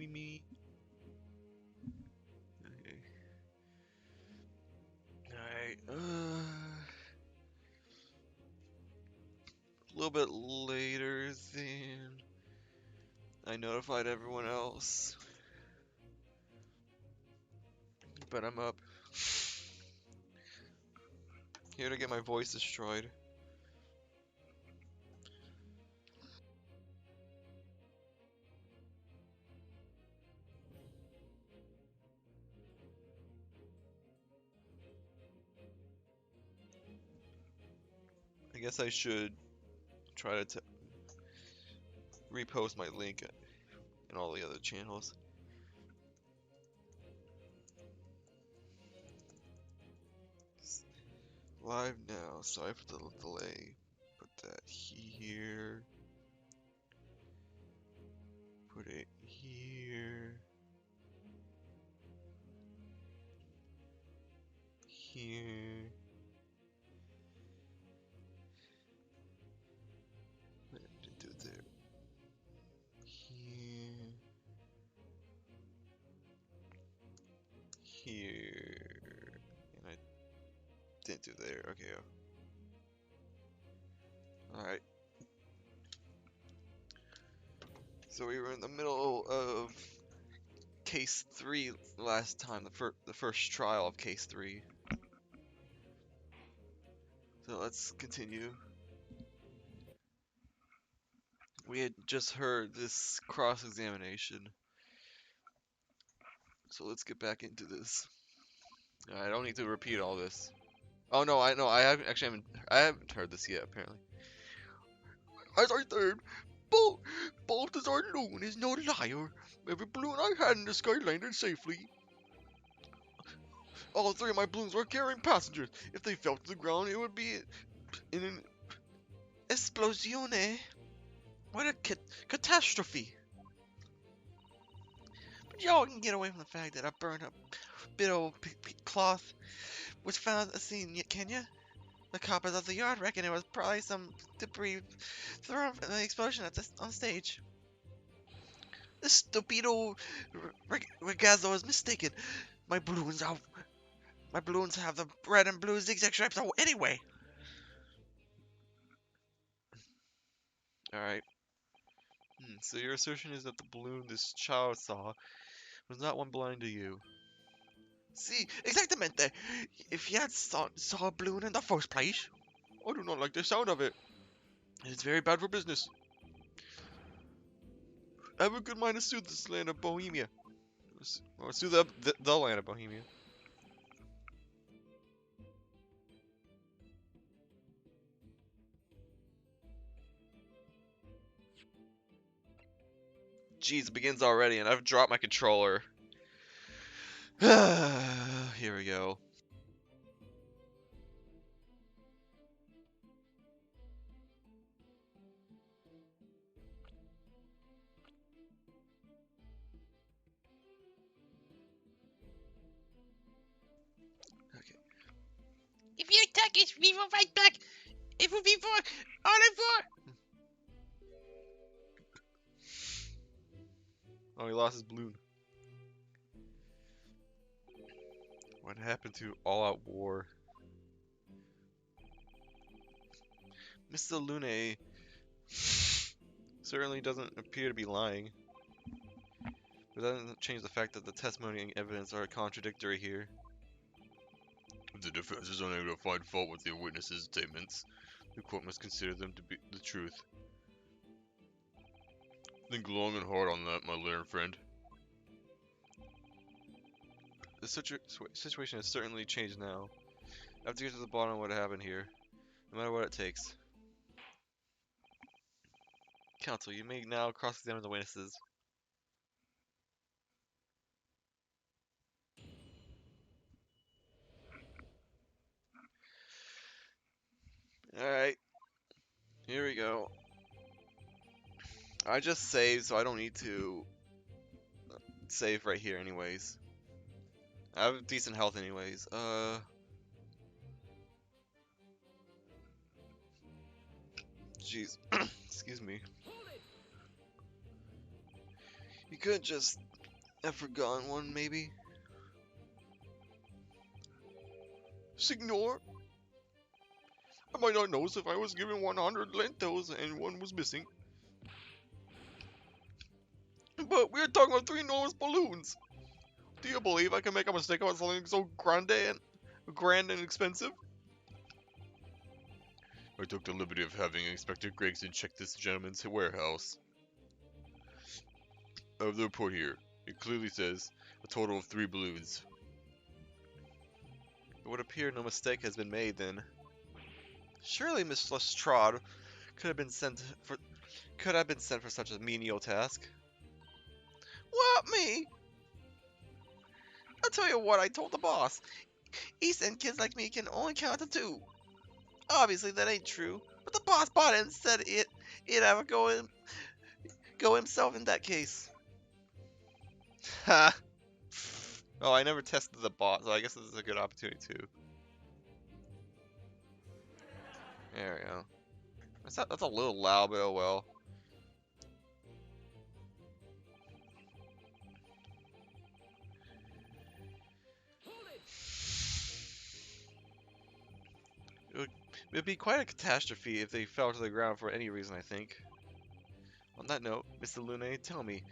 Me. Okay. Alright, a little bit later than I notified everyone else, but I'm up. Here to get my voice destroyed. I guess I should try to repost my link in all the other channels. Live now, sorry for the delay. Put that here. Put it here. Here. Didn't do it there. Here. Here. And I didn't do there. Okay. Alright. So we were in the middle of case 3 last time, the first trial of case 3. So let's continue. We had just heard this cross-examination. So let's get back into this. I don't need to repeat all this. Oh no, I haven't heard this yet apparently. As I said, Balthazar Loon is no liar. Every balloon I had in the sky landed safely. All 3 of my balloons were carrying passengers. If they fell to the ground, it would be in an esplosione. What a catastrophe. But y'all can get away from the fact that I burned a bit of cloth was found at the scene, can ya? The coppers of the yard reckon it was probably some debris thrown from the explosion on stage. This stupido ragazzo is mistaken. My balloons have the red and blue zigzag stripes anyway. Alright. So your assertion is that the balloon this child saw was not one belonging to you. See, exactamente. If you had saw a balloon in the first place, I do not like the sound of it. It's very bad for business. I have a good mind to sue this land of Bohemia. Or sue the land of Bohemia. Jeez, it begins already, and I've dropped my controller. Here we go. Okay. If you attack us, we will fight back. It will be for all in four. Oh, he lost his balloon. What happened to all-out war? Mr. Lune certainly doesn't appear to be lying. But that doesn't change the fact that the testimony and evidence are contradictory here. If the defense is unable to find fault with the witnesses' statements, the court must consider them to be the truth. Think long and hard on that, my learned friend. The situation has certainly changed now. I have to get to the bottom of what happened here, no matter what it takes. Counsel, you may now cross-examine the witnesses. Alright. Here we go. I just saved, so I don't need to save right here anyways. I have decent health anyways. jeez. Excuse me. You could just have forgotten one, maybe? Signor? I might not notice if I was given 100 lentos and one was missing. But we're talking about 3 enormous balloons. Do you believe I can make a mistake about something so grand and expensive? I took the liberty of having Inspector Gregson check this gentleman's warehouse. I have the report here. It clearly says a total of 3 balloons. It would appear no mistake has been made then. Surely Miss Lestrade could have been sent for such a menial task. What, me? I'll tell you what I told the boss. East End kids like me can only count to 2. Obviously that ain't true, but the boss bought it and said it'd have a go himself in that case. Ha! Oh, I never tested the bot, so I guess this is a good opportunity too. There we go. That's a little loud, but oh well. It would be quite a catastrophe if they fell to the ground for any reason, I think. On that note, Mr. Lune, tell me,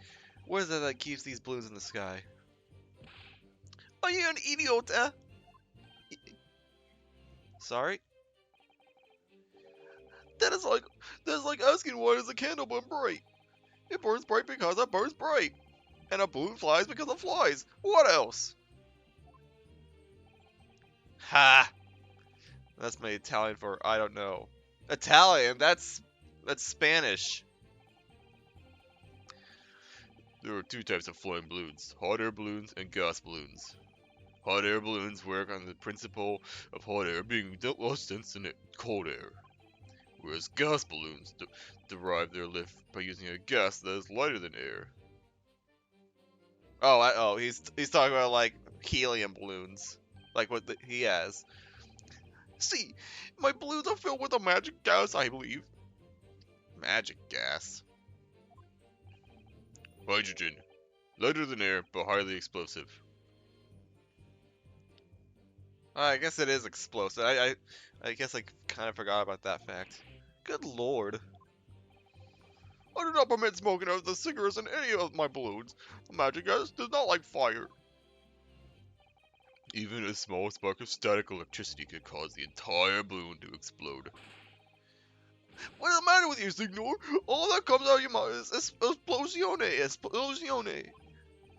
what is it that keeps these balloons in the sky? Are you an idiot? Sorry? That is like asking why does a candle burn bright? It burns bright because it burns bright. And a balloon flies because it flies. What else? Ha! That's my Italian for I don't know. Italian? That's Spanish. There are 2 types of flying balloons, hot air balloons and gas balloons. Hot air balloons work on the principle of hot air being less dense than cold air, whereas gas balloons derive their lift by using a gas that is lighter than air. Oh, he's talking about like helium balloons, like what he has. See, my balloons are filled with a magic gas, I believe. Magic gas. Hydrogen. Lighter than air, but highly explosive. I guess it is explosive. I guess I kind of forgot about that fact. Good lord. I do not permit smoking out of the cigarettes in any of my balloons. Magic gas does not like fire. Even a small spark of static electricity could cause the entire balloon to explode. What is the matter with you, Signor? All that comes out of your mouth is esplosione, esplosione.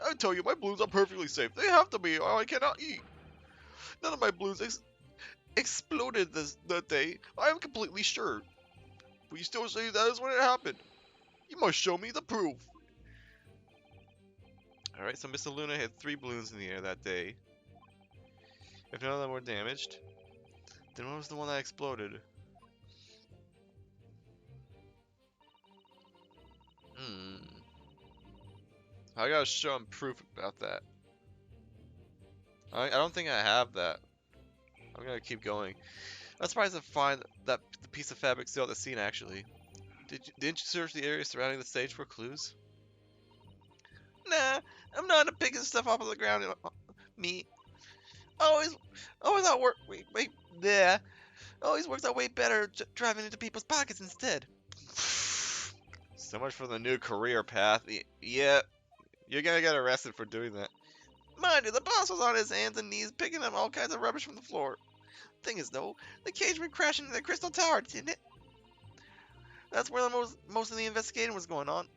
I tell you, my balloons are perfectly safe. They have to be, or I cannot eat. None of my balloons exploded that day. I am completely sure. But you still say that is when it happened. You must show me the proof. Alright, so Mr. Luna had 3 balloons in the air that day. If none of them were damaged, then what was the one that exploded? I gotta show him proof about that. I don't think I have that. I'm gonna keep going. I'm surprised to find that the piece of fabric still at the scene, actually. Didn't you search the area surrounding the stage for clues? Nah, I'm not into picking stuff off of the ground. Me. Always out work. Wait, there. Always works out way better driving into people's pockets instead. So much for the new career path. Yeah, you're gonna get arrested for doing that. Mind you, the boss was on his hands and knees picking up all kinds of rubbish from the floor. Thing is, though, the cage went crashing into the crystal tower, didn't it? That's where most of the investigating was going on.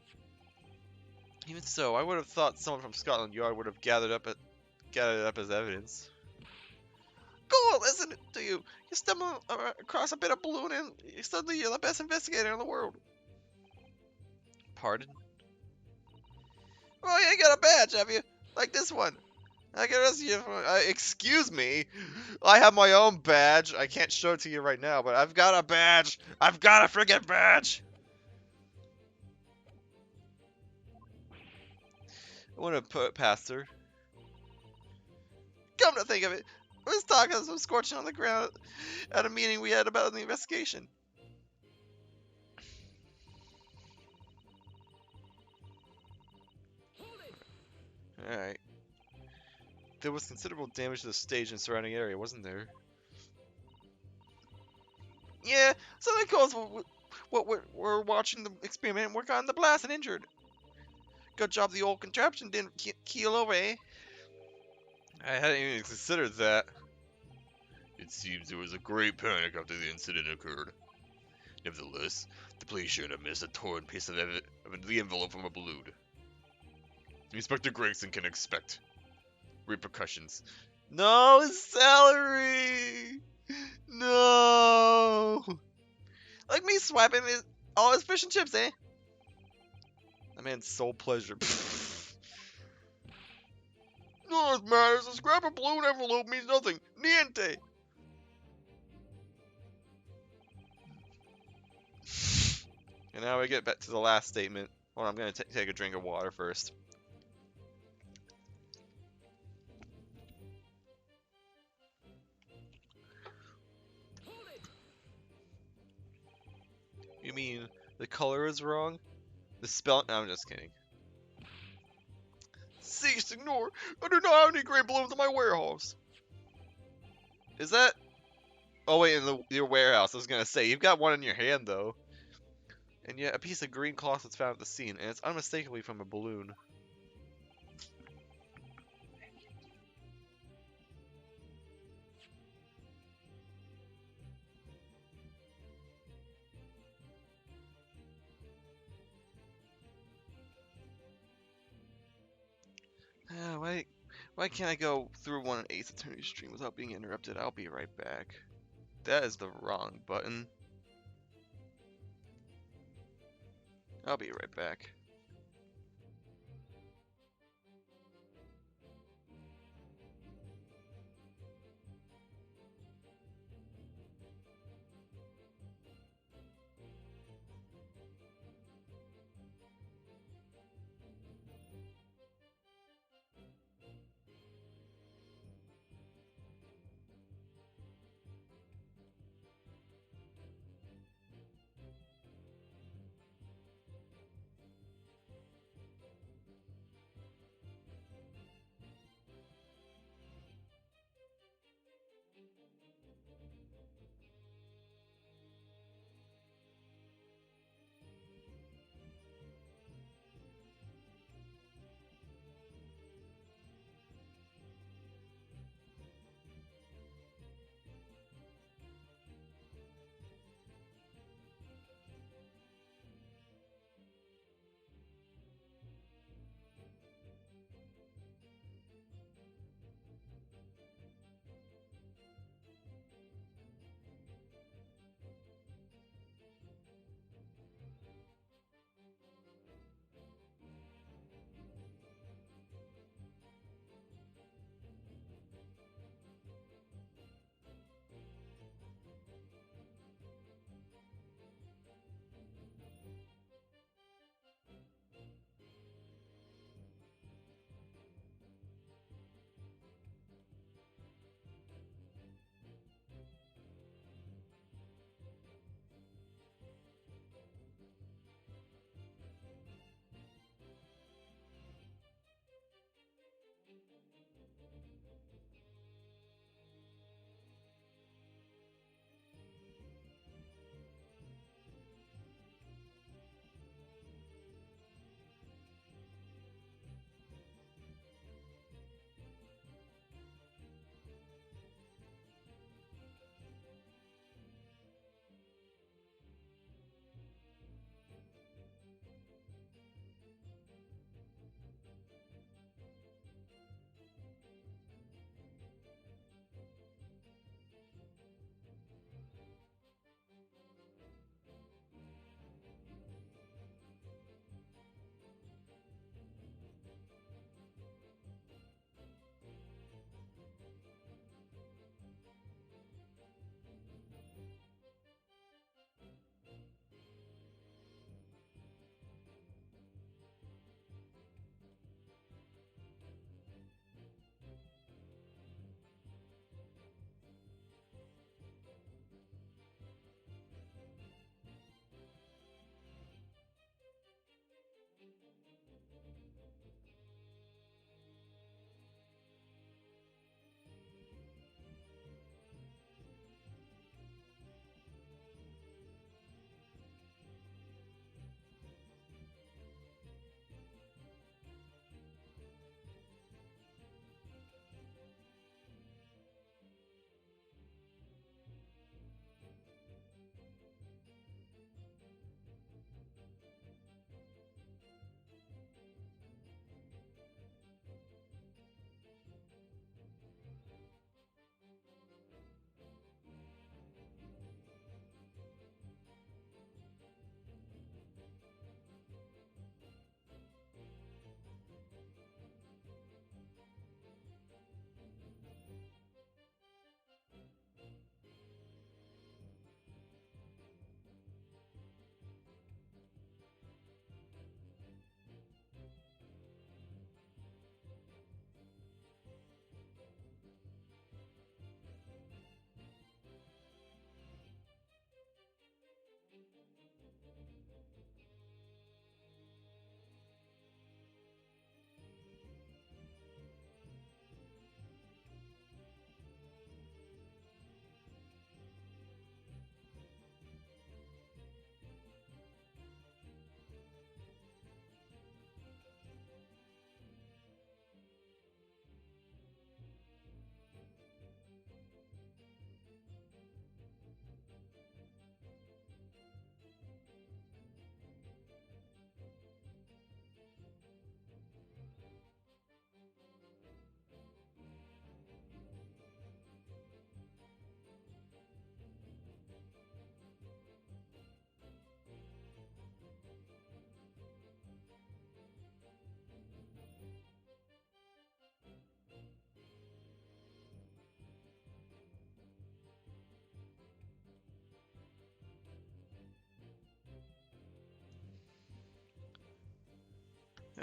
Even so, I would have thought someone from Scotland Yard would have gathered it up as evidence. Go listen to you. You stumble across a bit of balloon and suddenly you're the best investigator in the world. Pardon? Oh, you got a badge, have you? Like this one. I can arrest you for, excuse me. I have my own badge. I can't show it to you right now, but I've got a badge. I've got a friggin' badge. I want to put it past her. Come to think of it, I was talking some scorching on the ground at a meeting we had about the investigation. Alright. There was considerable damage to the stage and surrounding area, wasn't there? Yeah, so that goes what we're watching the experiment work on the blast and injured. Good job the old contraption didn't keel over, eh? I hadn't even considered that. It seems there was a great panic after the incident occurred. Nevertheless, the police shouldn't have missed a torn piece of the envelope from a balloon. Inspector Gregson can expect repercussions. No, his salary! No! Like me swiping all his fish and chips, eh? That man's sole pleasure. None of this matters. A scrap of balloon envelope means nothing. Niente. And now we get back to the last statement. Well, I'm gonna take a drink of water first. You mean the color is wrong? The spell? No, I'm just kidding. See, Signor, I do not have any gray balloons in my warehouse. Is that? Oh wait, in your warehouse. I was gonna say you've got one in your hand though. And yet a piece of green cloth was found at the scene, and it's unmistakably from a balloon. Why can't I go through 1/8 eternity stream without being interrupted? I'll be right back. That is the wrong button. I'll be right back.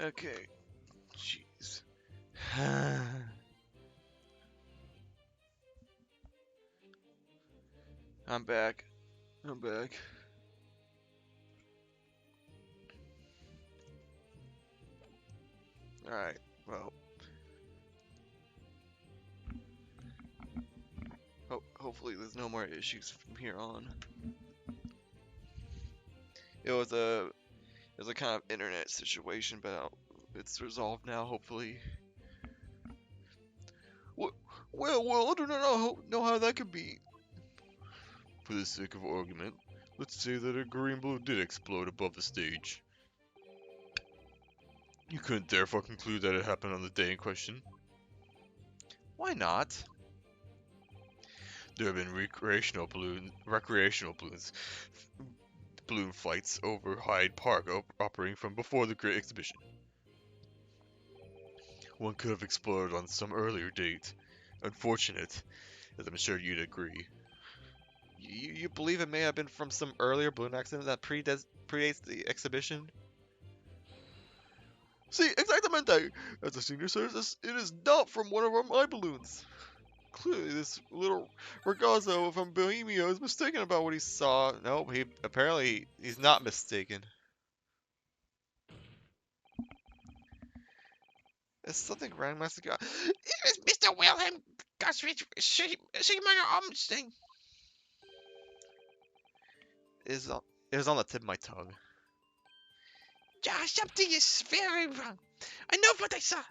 Okay. Jeez. I'm back. I'm back. Alright, well. Hopefully there's no more issues from here on. It was a kind of internet situation, but it's resolved now, hopefully. What? Well, I do not know how that could be. For the sake of argument, let's say that a green balloon did explode above the stage. You couldn't therefore conclude that it happened on the day in question. Why not? There have been recreational balloon flights over Hyde Park operating from before the Great Exhibition. One could have exploded on some earlier date. Unfortunate, as I'm sure you'd agree. You believe it may have been from some earlier balloon accident that predates the exhibition? See, exactamente! As the senior says, it is not from one of my balloons. Clearly, this little ragazzo from Bohemia is mistaken about what he saw. Nope, he's not mistaken. Is something wrong, Master God? It was Mr. Wilhelm Gosrich Sigmund Armstrong. It was on the tip of my tongue. Something is very wrong. I know what I saw.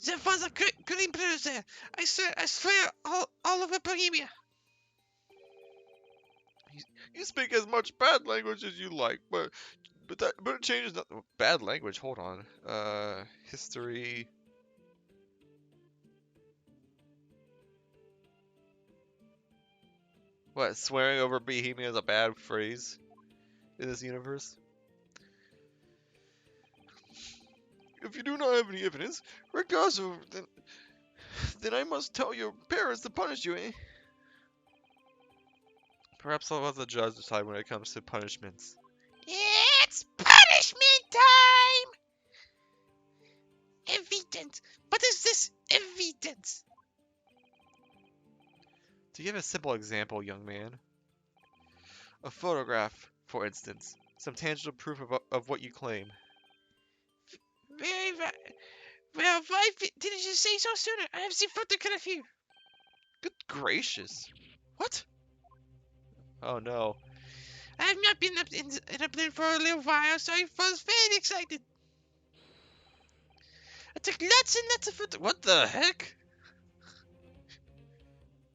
There was a green blue there. I swear all over Bohemia. You speak as much bad language as you like, but it changes nothing. Bad language. Hold on. History. What? Swearing over Bohemia is a bad phrase in this universe? If you do not have any evidence, Ragazzo, then I must tell your parents to punish you, eh? Perhaps I'll let the judge decide when it comes to punishments. It's punishment time! Evidence. What is this evidence? To give a simple example, young man. A photograph, for instance. Some tangible proof of what you claim. Very well. Why didn't you say so sooner? I have the photograph here. Good gracious. What? Oh no. I have not been up in a plane for a little while, so I was very excited. I took lots and lots of photos. What the heck?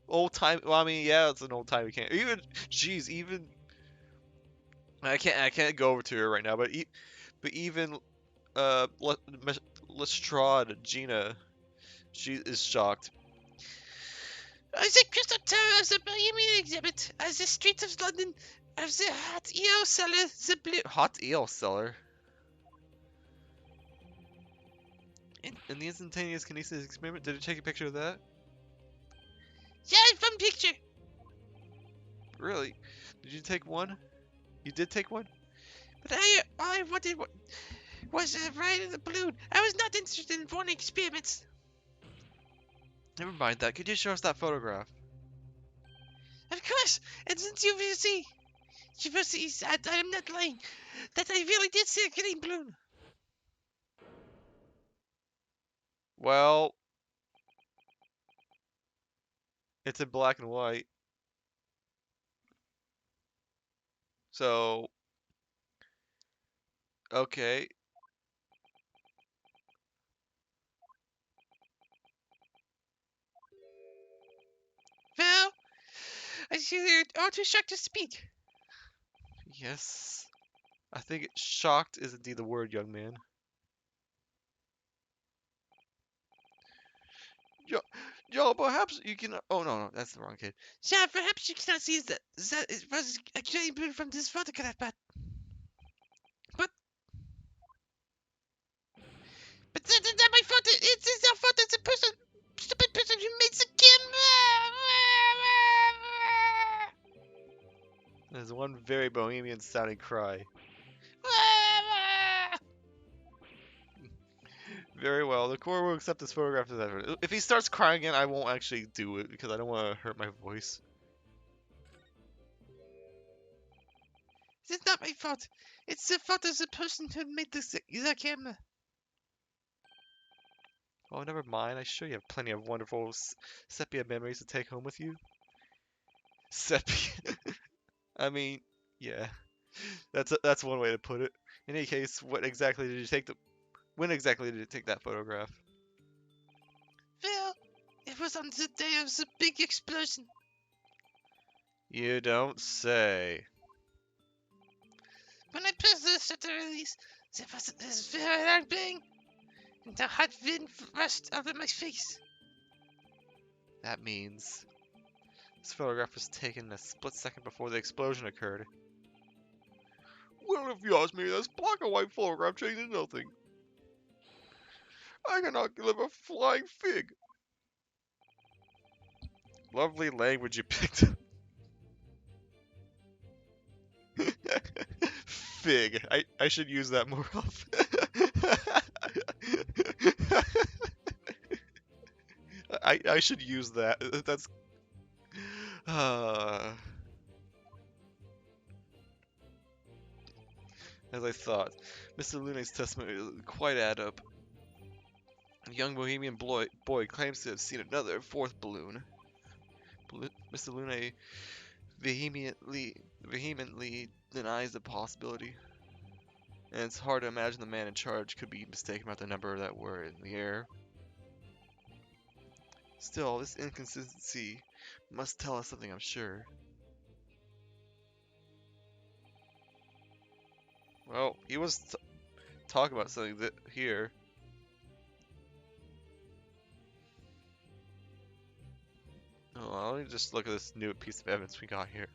Old time. Well, I mean, yeah, it's an old time. You can't even. Jeez, even. I can't go over to her right now. But even Lestrade Gina, she is shocked. The Crystal Tower of the Bohemian exhibit, as the streets of London, of the hot eel cellar, the blue. Hot eel cellar. In the instantaneous kinesis experiment, did you take a picture of that? Yeah, fun picture. Really? Did you take one? You did take one? But all I wanted was a ride in the balloon. I was not interested in foreign experiments. Never mind that. Could you show us that photograph? Of course, and since you will see that I am not lying, that I really did see a green balloon. Well, it's in black and white. So, okay. Well, I see you're all too shocked to speak. Yes. I think shocked is indeed the word, young man. Yo, perhaps you can. Oh no, that's the wrong kid. Yeah, perhaps you cannot see that it was a green balloon from this photograph, but that my photo. It's a photo. It's a person, stupid person who made the camera. There's one very bohemian sounding cry. Very well. The Corps will accept this photograph as evidence. If he starts crying again, I won't actually do it because I don't want to hurt my voice. It's not my fault. It's the fault of the person who made the camera. Oh, never mind. I'm sure you have plenty of wonderful sepia memories to take home with you. Sepia. I mean, yeah. That's one way to put it. In any case, what exactly did you take the? When exactly did you take that photograph? Well, it was on the day of the big explosion. You don't say. When I pressed the shutter release, there was this very loud bang, and the hot wind rushed over my face. That means this photograph was taken a split second before the explosion occurred. Well, if you ask me, this black and white photograph changes nothing. I cannot give a flying fig. Lovely language you picked up. Fig. I should use that more often. I should use that. That's as I thought. Mr. Lune's testimony doesn't quite add up. A young Bohemian boy claims to have seen another fourth balloon. Mr. Lune vehemently denies the possibility. And it's hard to imagine the man in charge could be mistaken about the number that were in the air. Still, this inconsistency must tell us something, I'm sure. Well, he was talking about something here. Oh, let me just look at this new piece of evidence we got here.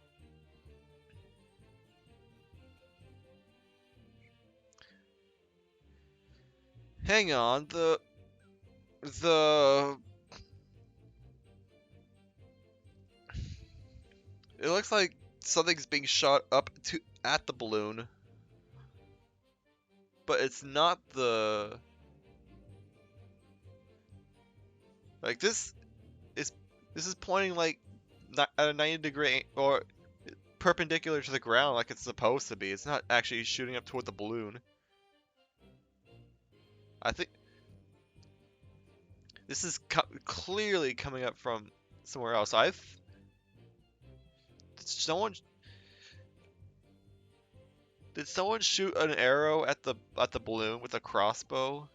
Hang on, the it looks like something's being shot up to at the balloon, but it's not the like this is pointing like at a 90-degree or perpendicular to the ground like it's supposed to be. It's not actually shooting up toward the balloon. I think this is clearly coming up from somewhere else. Someone did someone shoot an arrow at the balloon with a crossbow?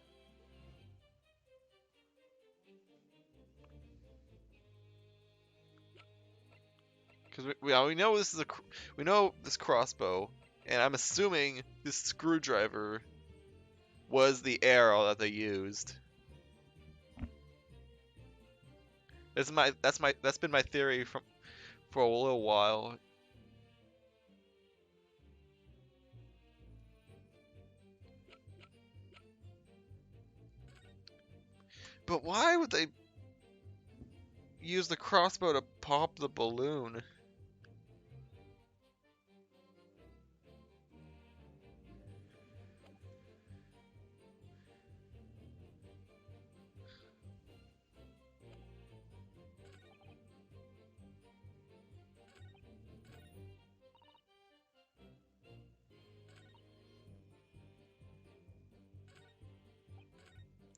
Because we know this is we know this crossbow, and I'm assuming this screwdriver was the arrow that they used. That's been my theory for a little while. But why would they use the crossbow to pop the balloon?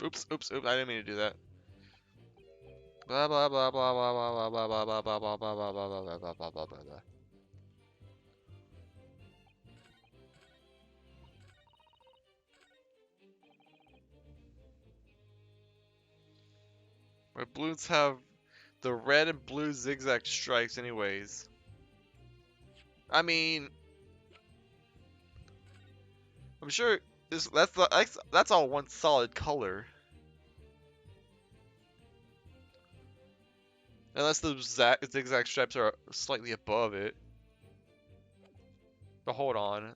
Oops, oops, oops, I didn't mean to do that. Blah blah blah blah blah blah blah blah blah blah blah blah blah blah blah blah blah blah blah blah. My balloons have the red and blue zigzag stripes anyways. I mean, I'm sure that's all one solid color. Unless the zigzag stripes are slightly above it. But hold on.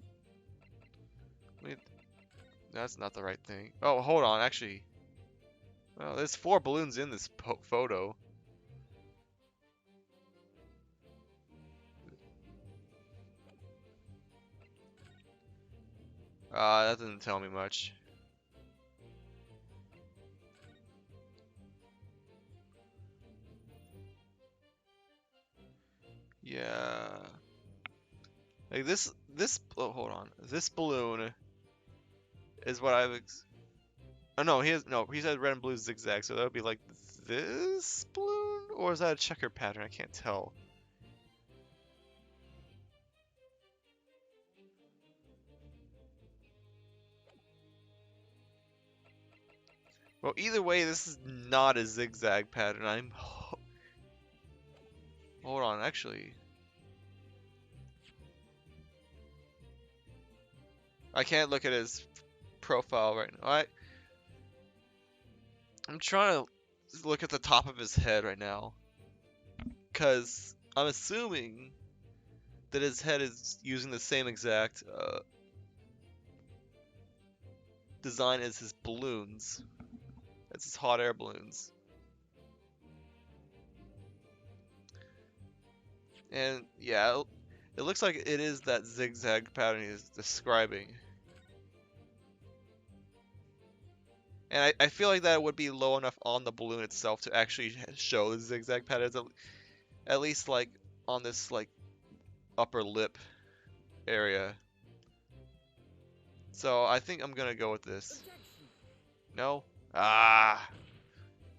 Wait, that's not the right thing. Oh, hold on, actually. Well, there's 4 balloons in this photo. That doesn't tell me much. Yeah. Like this, oh, hold on. This balloon is what oh no, he said red and blue zigzag, so that would be like this balloon? Or is that a checker pattern? I can't tell. Well, either way, this is not a zigzag pattern. Hold on, actually. I can't look at his profile right now. I'm trying to look at the top of his head right now. Because I'm assuming that his head is using the same exact design as his balloons. As his hot air balloons. And yeah, it looks like it is that zigzag pattern he's describing. And I feel like that would be low enough on the balloon itself to actually show the zigzag patterns, at least like on this like upper lip area. So I think I'm gonna go with this. No? Ah!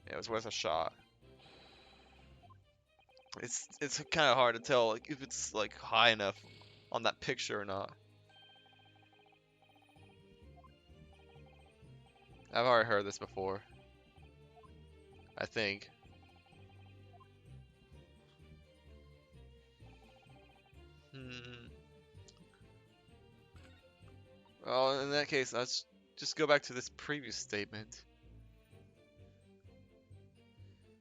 Yeah, it was worth a shot. It's kind of hard to tell like if it's like high enough on that picture or not. I've already heard this before. I think. Hmm. Well, in that case, let's just go back to this previous statement.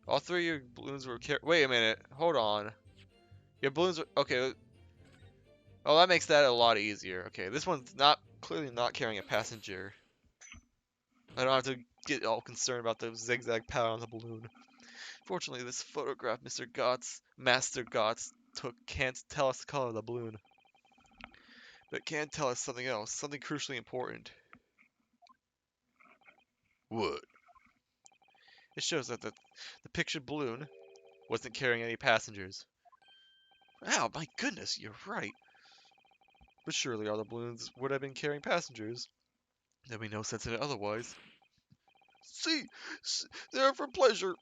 All three of your balloons were wait a minute. Hold on. Your balloons were okay. Oh, that makes that a lot easier. Okay, this one's clearly not carrying a passenger. I don't have to get all concerned about the zigzag pattern on the balloon. Fortunately, this photograph Master Gotts took can't tell us the color of the balloon. But it can tell us something else, something crucially important. What? It shows that the pictured balloon wasn't carrying any passengers. Oh, my goodness, you're right. But surely all the balloons would have been carrying passengers. There'd be no sense in it otherwise. See, they're for pleasure.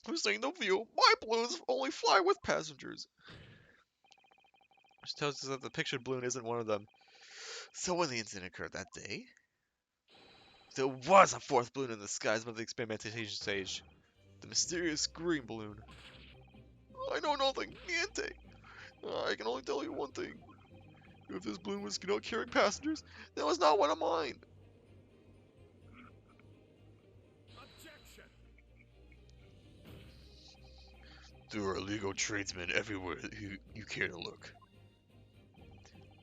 Who's saying no view? My balloons only fly with passengers. Which tells us that the pictured balloon isn't one of them. So when the incident occurred that day, there was a fourth balloon in the skies above the experimentation stage. The mysterious green balloon. I know nothing. Niente. I can only tell you one thing. If this balloon was not carrying passengers, that was not one of mine. Objection. There are illegal tradesmen everywhere you care to look.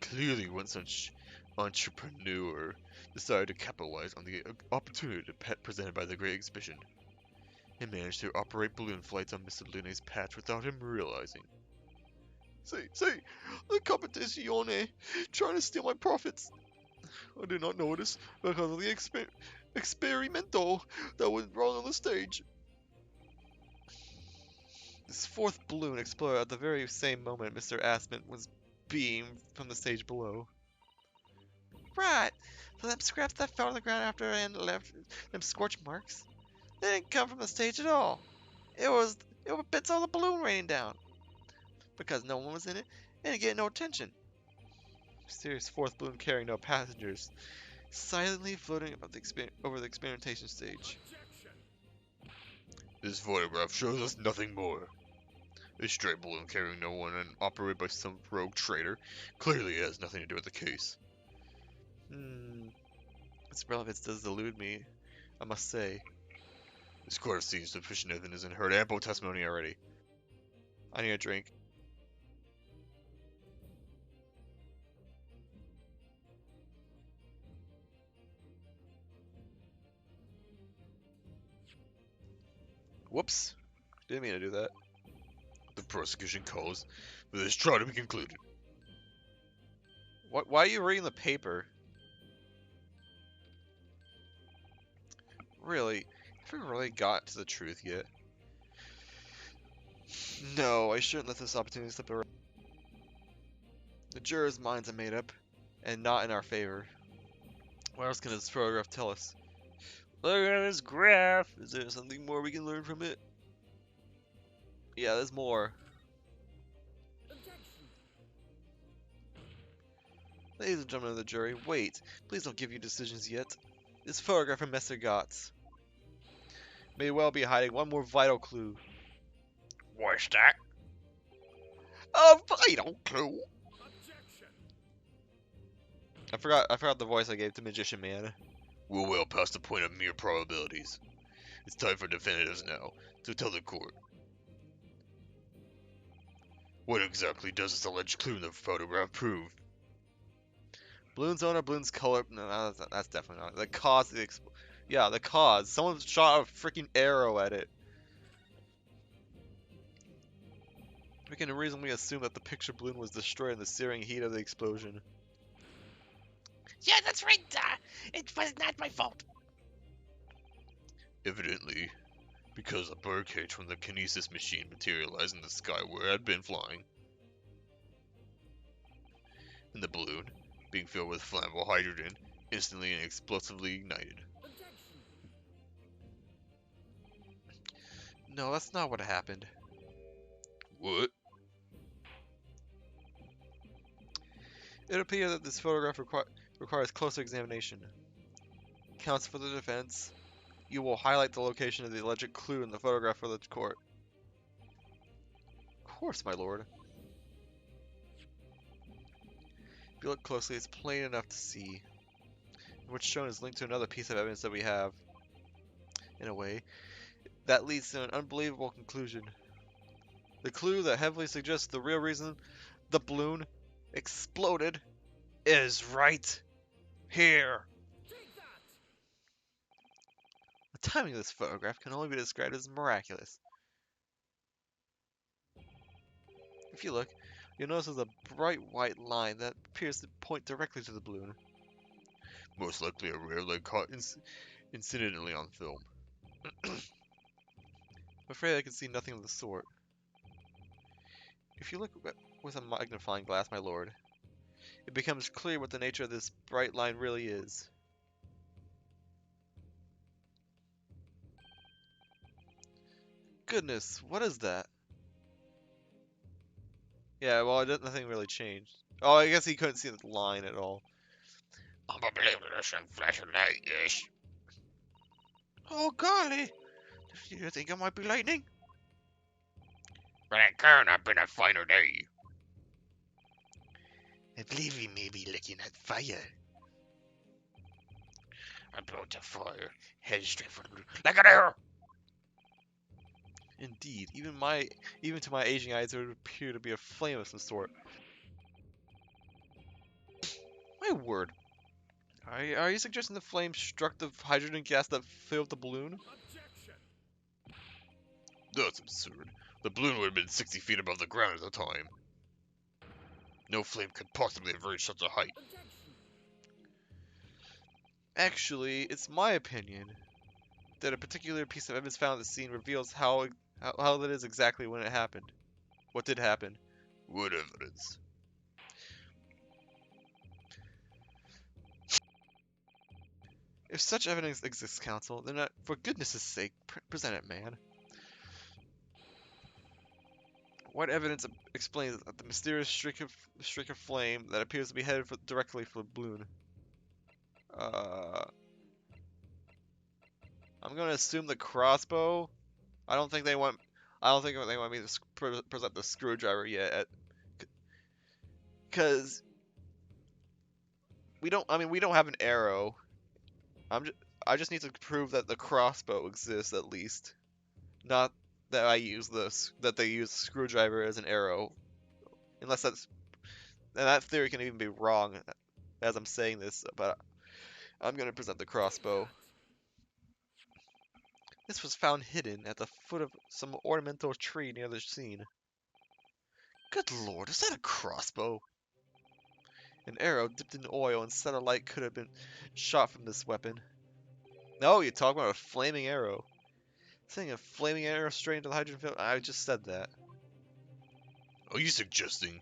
Clearly, one such entrepreneur decided to capitalize on the opportunity presented by the Great Exhibition. He managed to operate balloon flights on Mr. Lune's patch without him realizing. See, the competizione, trying to steal my profits. I did not notice because of the experimento that went wrong on the stage. This fourth balloon exploded at the very same moment Mr. Aspen was beamed from the stage below. Right, so them scraps that fell on the ground after and left them scorch marks, they didn't come from the stage at all. It was bits of the balloon raining down. Because no one was in it, and it get no attention. Mysterious fourth balloon carrying no passengers, silently floating above over the experimentation stage. This photograph shows us nothing more. A stray balloon carrying no one and operated by some rogue trader clearly has nothing to do with the case. Its relevance does elude me, I must say. This court sees sufficient evidence and heard ample testimony already. I need a drink. Whoops. Didn't mean to do that. The prosecution calls for this trial to be concluded. Why are you reading the paper? Really? Haven't really got to the truth yet. No, I shouldn't let this opportunity slip away. The jurors' minds are made up, and not in our favor. What else can this photograph tell us? Look at this graph! Is there something more we can learn from it? Yeah, there's more. Ladies and gentlemen of the jury, wait. Please don't give your decisions yet. This photograph from Mr. Gotts may well be hiding one more vital clue. What's that? A vital clue? I forgot the voice I gave to Magician Man. We're well past the point of mere probabilities. It's time for definitives now, to tell the court. What exactly does this alleged clue in the photograph prove? Balloon's owner, balloon's color. No, that's definitely not. The cause of the yeah, the cause. Someone shot a freaking arrow at it. We can reasonably assume that the picture balloon was destroyed in the searing heat of the explosion. Yeah, that's right. It was not my fault. Evidently, because a birdcage from the kinesis machine materialized in the sky where it had been flying. And the balloon, being filled with flammable hydrogen, instantly and explosively ignited. No, that's not what happened. What? It appears that this photograph requires closer examination. Counsel for the defense, you will highlight the location of the alleged clue in the photograph for the court. Of course, my lord. If you look closely, it's plain enough to see. What's shown is linked to another piece of evidence that we have. In a way, that leads to an unbelievable conclusion. The clue that heavily suggests the real reason the balloon exploded is right here. The timing of this photograph can only be described as miraculous. If you look, you'll notice there's a bright white line that appears to point directly to the balloon. Most likely a rare leg caught incidentally on film. I'm afraid I can see nothing of the sort. If you look with a magnifying glass, my lord, it becomes clear what the nature of this bright line really is. Goodness, what is that? Yeah, well, nothing really changed. Oh, I guess he couldn't see the line at all. I'm a believer in flashing light, yes. Oh, golly! Do you think it might be lightning? But it can't have been a finer day. I believe we may be looking at fire. About to fire, head straight for the... Look at her! Indeed, even to my aging eyes, it would appear to be a flame of some sort. My word. Are you suggesting the flame struck the hydrogen gas that filled the balloon? That's absurd. The balloon would have been 60 feet above the ground at the time. No flame could possibly have reached such a height. Actually, it's my opinion that a particular piece of evidence found at the scene reveals how that is exactly when it happened. What did happen? What evidence? If such evidence exists, counsel, then for goodness' sake, present it, man. What evidence explains the mysterious streak of flame that appears to be headed directly for the balloon? I'm gonna assume the crossbow. I don't think they want me to present the screwdriver yet, because we don't have an arrow. I just need to prove that the crossbow exists at least, not that they use the screwdriver as an arrow, unless and that theory can even be wrong as I'm saying this, but I'm gonna present the crossbow. This was found hidden at the foot of some ornamental tree near the scene. Good lord, is that a crossbow? An arrow dipped in oil and set alight could have been shot from this weapon. No, you're talking about a flaming arrow. Saying a flaming arrow straight into the hydrogen field? I just said that. Are you suggesting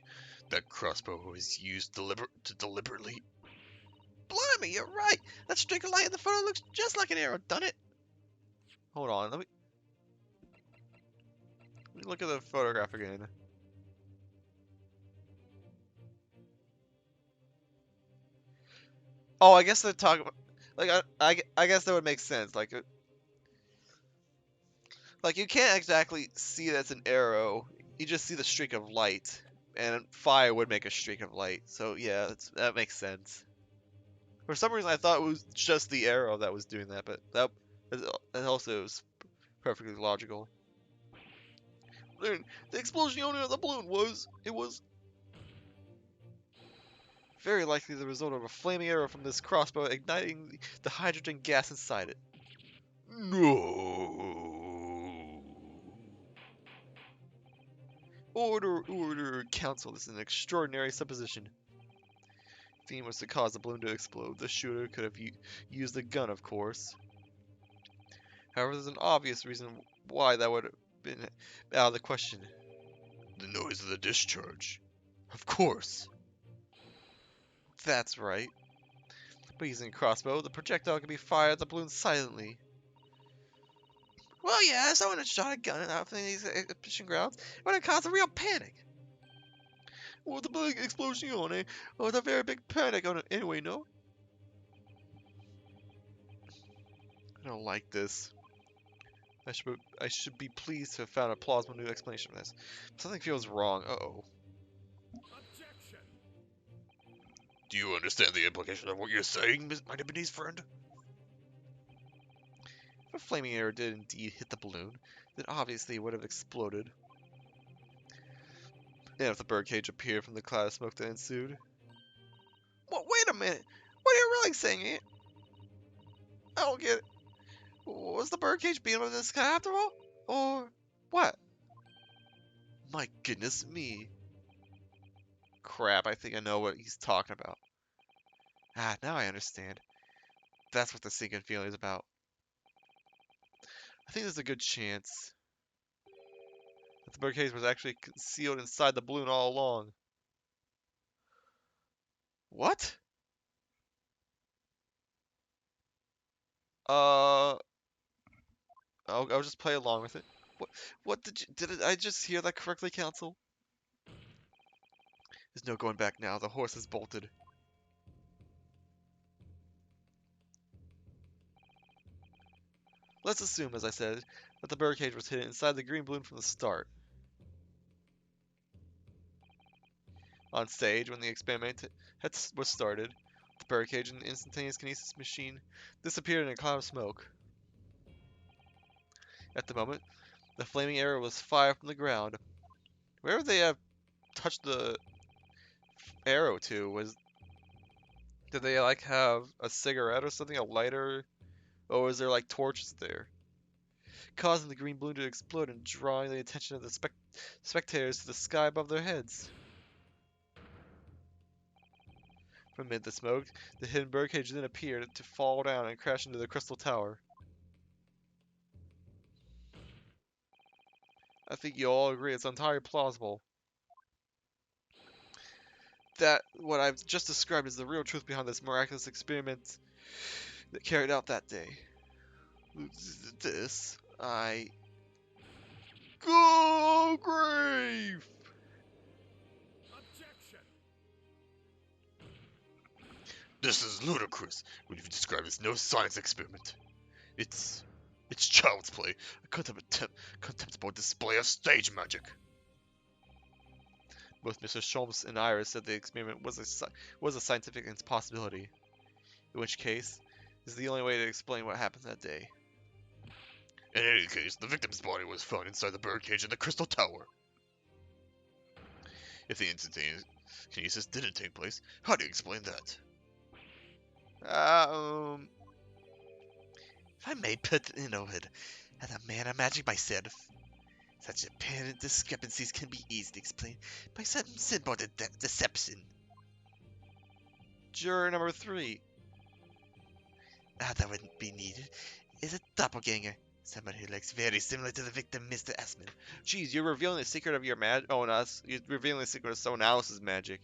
That crossbow was used deliberately. Blimey, you're right. That streak of light in the photo looks just like an arrow, doesn't it? Hold on, let me look at the photograph again. Oh, I guess they're talking about, like, I guess that would make sense. Like you can't exactly see that's an arrow. You just see the streak of light, and fire would make a streak of light. So yeah, that makes sense. For some reason, I thought it was just the arrow that was doing that, but that also is perfectly logical. Then the explosion of the balloon was very likely the result of a flaming arrow from this crossbow igniting the hydrogen gas inside it. No. Order, council. This is an extraordinary supposition. Theme was to cause the balloon to explode. The shooter could have used a gun, of course. However, there's an obvious reason why that would have been out of the question. The noise of the discharge. Of course. That's right. By using a crossbow, the projectile can be fired at the balloon silently. Well, yeah, someone had shot a gun out from these exhibition grounds. It would have caused a real panic. Well, the big explosion, eh? Oh, the very big panic on it anyway, no? I don't like this. I should be pleased to have found a plausible new explanation for this. Something feels wrong. Uh-oh. Do you understand the implication of what you're saying, my Japanese friend? If a flaming arrow did indeed hit the balloon, then obviously it would have exploded. And if the birdcage appeared from the cloud of smoke that ensued. Well, wait a minute. What are you really saying, Aunt? I don't get it. Was the birdcage being in the sky after all? Or what? My goodness me. Crap, I think I know what he's talking about. Ah, now I understand. That's what the sinking feeling is about. I think there's a good chance that the birdcage was actually concealed inside the balloon all along. What? I'll just play along with it. What did I just hear that correctly, Council? There's no going back now. The horse has bolted. Let's assume, as I said, that the birdcage was hidden inside the green balloon from the start. On stage, when the experiment was started, the birdcage and the instantaneous kinesis machine disappeared in a cloud of smoke. At the moment, the flaming arrow was fired from the ground. Where would they have touched the arrow to? Did they like have a cigarette or something, a lighter? Or was there like torches there? Causing the green balloon to explode and drawing the attention of the spectators to the sky above their heads. From amid the smoke, the hidden birdcage then appeared to fall down and crash into the crystal tower. I think you all agree it's entirely plausible that what I've just described is the real truth behind this miraculous experiment that carried out that day. This, I... Go grave! This is ludicrous. What you've described as no science experiment. It's child's play, a contemptible display of stage magic. Both Mr. Sholmes and Iris said the experiment was a scientific impossibility, in which case, this is the only way to explain what happened that day. In any case, the victim's body was found inside the birdcage in the crystal tower. If the instantaneous kinesis didn't take place, how do you explain that? If I may put it as a man of magic myself, such apparent discrepancies can be easily explained by some simple deception. Juror number 3. That wouldn't be needed. Is a doppelganger. Somebody who looks very similar to the victim, Mr. Esmond. Geez, you're revealing the secret of your magic. Oh, no, you're revealing the secret of someone else's magic.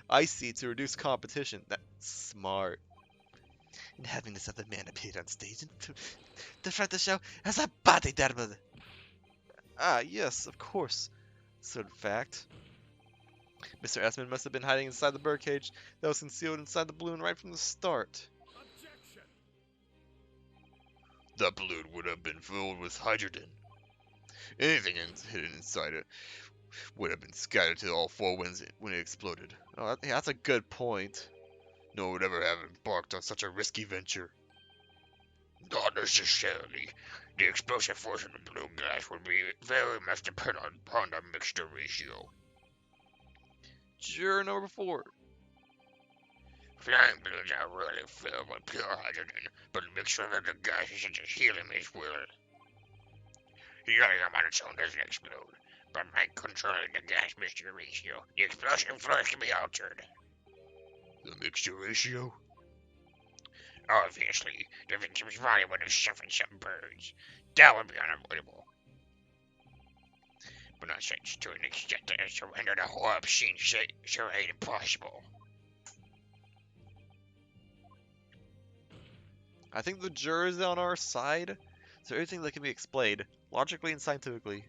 I see, to reduce competition. That's smart. And having this other man appear on stage and to front the show as a bodyguard. Ah, yes, of course. Sort of fact. Mr. Esmond must have been hiding inside the birdcage that was concealed inside the balloon right from the start. That balloon would have been filled with hydrogen. Anything hidden inside it would have been scattered to all four winds when it exploded. Oh, that's a good point. No one would ever have embarked on such a risky venture. Not necessarily. The explosive force of the balloon gas would be very much dependent upon the mixture ratio. Juror number 4. Flying balloons are really filled with pure hydrogen, but the mixture of the gases such as helium is will. Helium on its own doesn't explode, but by controlling the gas mixture ratio, the explosive force can be altered. The mixture ratio? Obviously, the victim's body would have suffered some burns. That would be unavoidable. But not such to an extent that has to render the whole obscene charade impossible. I think the juror is on our side, so everything that can be explained, logically and scientifically.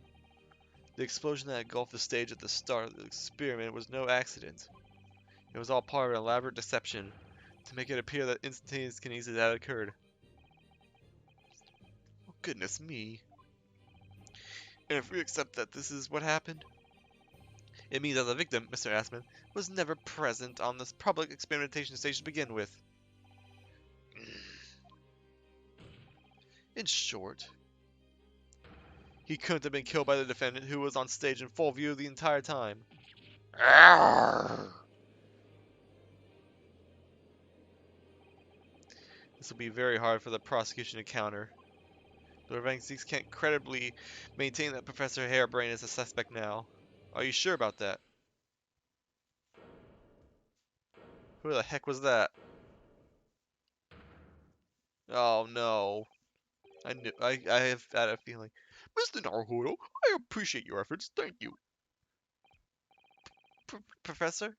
The explosion that engulfed the stage at the start of the experiment was no accident. It was all part of an elaborate deception to make it appear that instantaneous kinesis had occurred. Oh, goodness me. And if we accept that this is what happened, it means that the victim, Mr. Asman, was never present on this public experimentation stage to begin with. In short, he couldn't have been killed by the defendant who was on stage in full view the entire time. This will be very hard for the prosecution to counter. The Revengees can't credibly maintain that Professor Harebrain is a suspect now. Are you sure about that? Who the heck was that? Oh no. I have had a feeling. Mr. Naruhodo, I appreciate your efforts, thank you. Professor?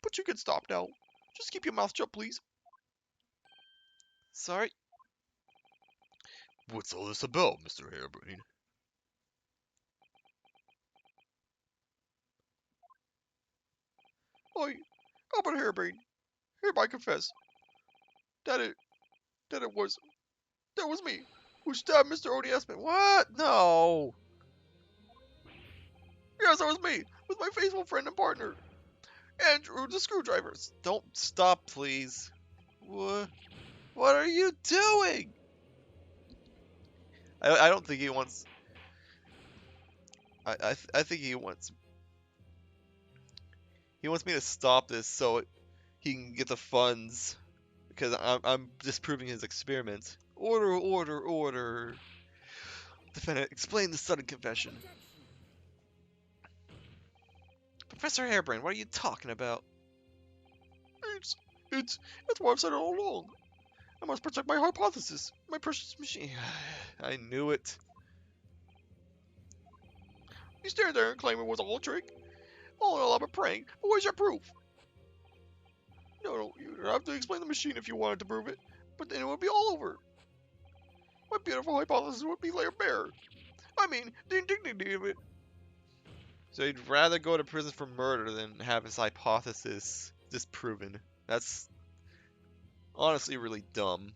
But you can stop now. Just keep your mouth shut, please. Sorry? What's all this about, Mr. Harebrain? Albert Harebrain, hereby confess that it was me who stabbed Mr. Odie Esmond. What? No. Yes, that was me, with my faithful friend and partner, Andrew the Screwdriver. Don't stop, please. What are you doing? I don't think he wants. I think he wants. He wants me to stop this so he can get the funds because I'm disproving his experiment. Order, order, order. Defendant, explain the sudden confession. Professor Harebrain, what are you talking about? It's what I've said all along. I must protect my hypothesis, my precious machine. I knew it. You stand there and claim it was all a trick, all an elaborate prank, but where's your proof? No, you don't have to explain the machine if you wanted to prove it, but then it would be all over. My beautiful hypothesis would be laid bare. I mean, the indignity of it. So he'd rather go to prison for murder than have his hypothesis disproven. That's honestly really dumb.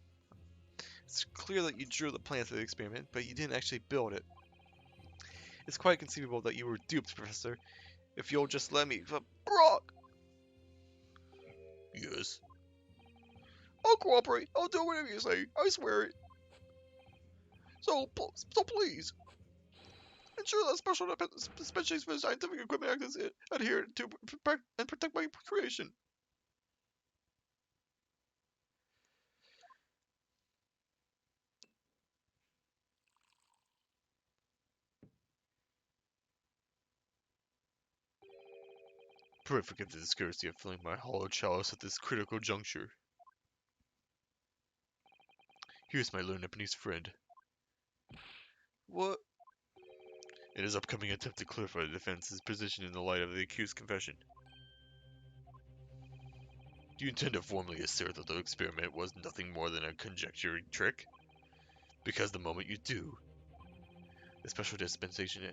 It's clear that you drew the plans for the experiment, but you didn't actually build it. It's quite conceivable that you were duped, Professor. If you'll just let me... Brock! Yes? I'll cooperate. I'll do whatever you say. I swear it. So please, ensure that special specialties for scientific equipment act is adhered to and protect my creation. Pray forgive the discourtesy of filling my hollow chalice at this critical juncture. Here's my learned Nipponese friend. What? In his upcoming attempt to clarify the defense's position in the light of the accused's confession. Do you intend to formally assert that the experiment was nothing more than a conjecture trick? Because the moment you do, the Special Dispensation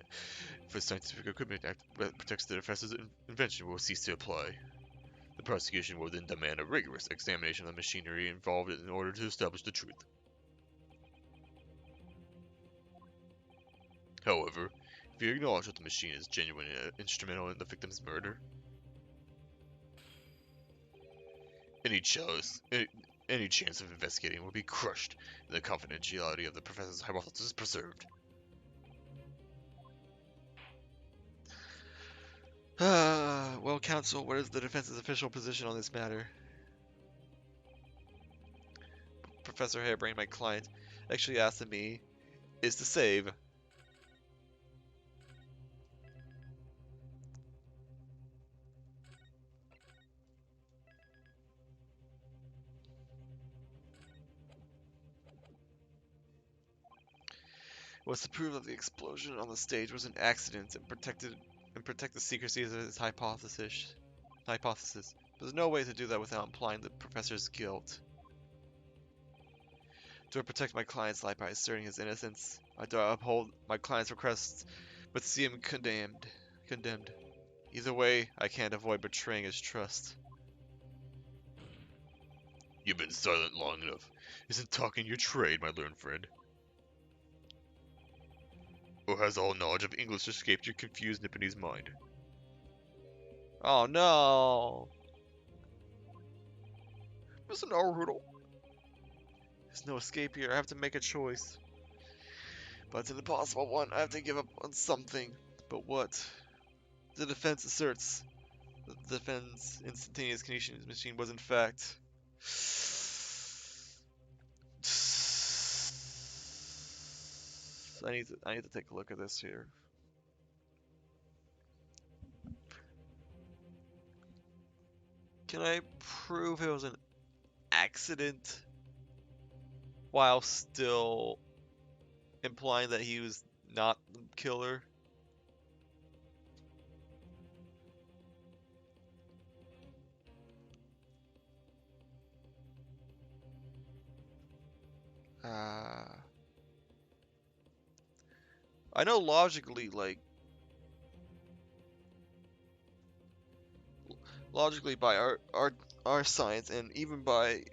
for Scientific Equipment Act that protects the defense's invention will cease to apply. The prosecution will then demand a rigorous examination of the machinery involved in order to establish the truth. However, if you acknowledge that the machine is genuinely instrumental in the victim's murder, any chance of investigating will be crushed, and the confidentiality of the professor's hypothesis preserved. Well, counsel, what is the defense's official position on this matter? Professor Harebrain, my client, actually asked of me is to save. Was to prove that the explosion on the stage was an accident and protect the secrecy of his hypothesis. There's no way to do that without implying the professor's guilt. Do I protect my client's life by asserting his innocence? Or do I uphold my client's requests but see him condemned? Either way, I can't avoid betraying his trust. You've been silent long enough. Isn't talking your trade, my learned friend? Or has all knowledge of English escaped your confused Nipponese mind? Oh no! Mr. Naruto. There's no escape here. I have to make a choice. But it's an impossible one. I have to give up on something. But what? The defense asserts that the defense instantaneous conditioning machine was in fact I need to take a look at this here. Can I prove it was an accident while still implying that he was not the killer? I know logically, by our science and even by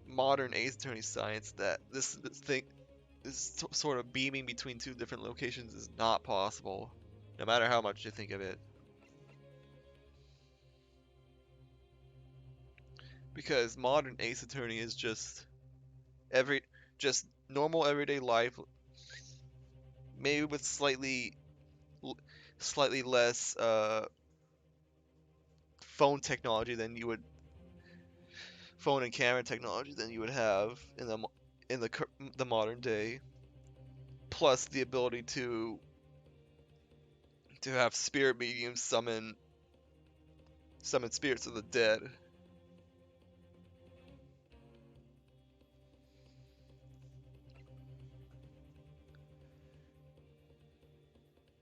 modern Ace Attorney science that this thing, this sort of beaming between two different locations is not possible, no matter how much you think of it. Because modern Ace Attorney is just normal everyday life, maybe with slightly less phone technology than you would phone and camera technology than you would have in the modern day, plus the ability to have spirit mediums summon spirits of the dead.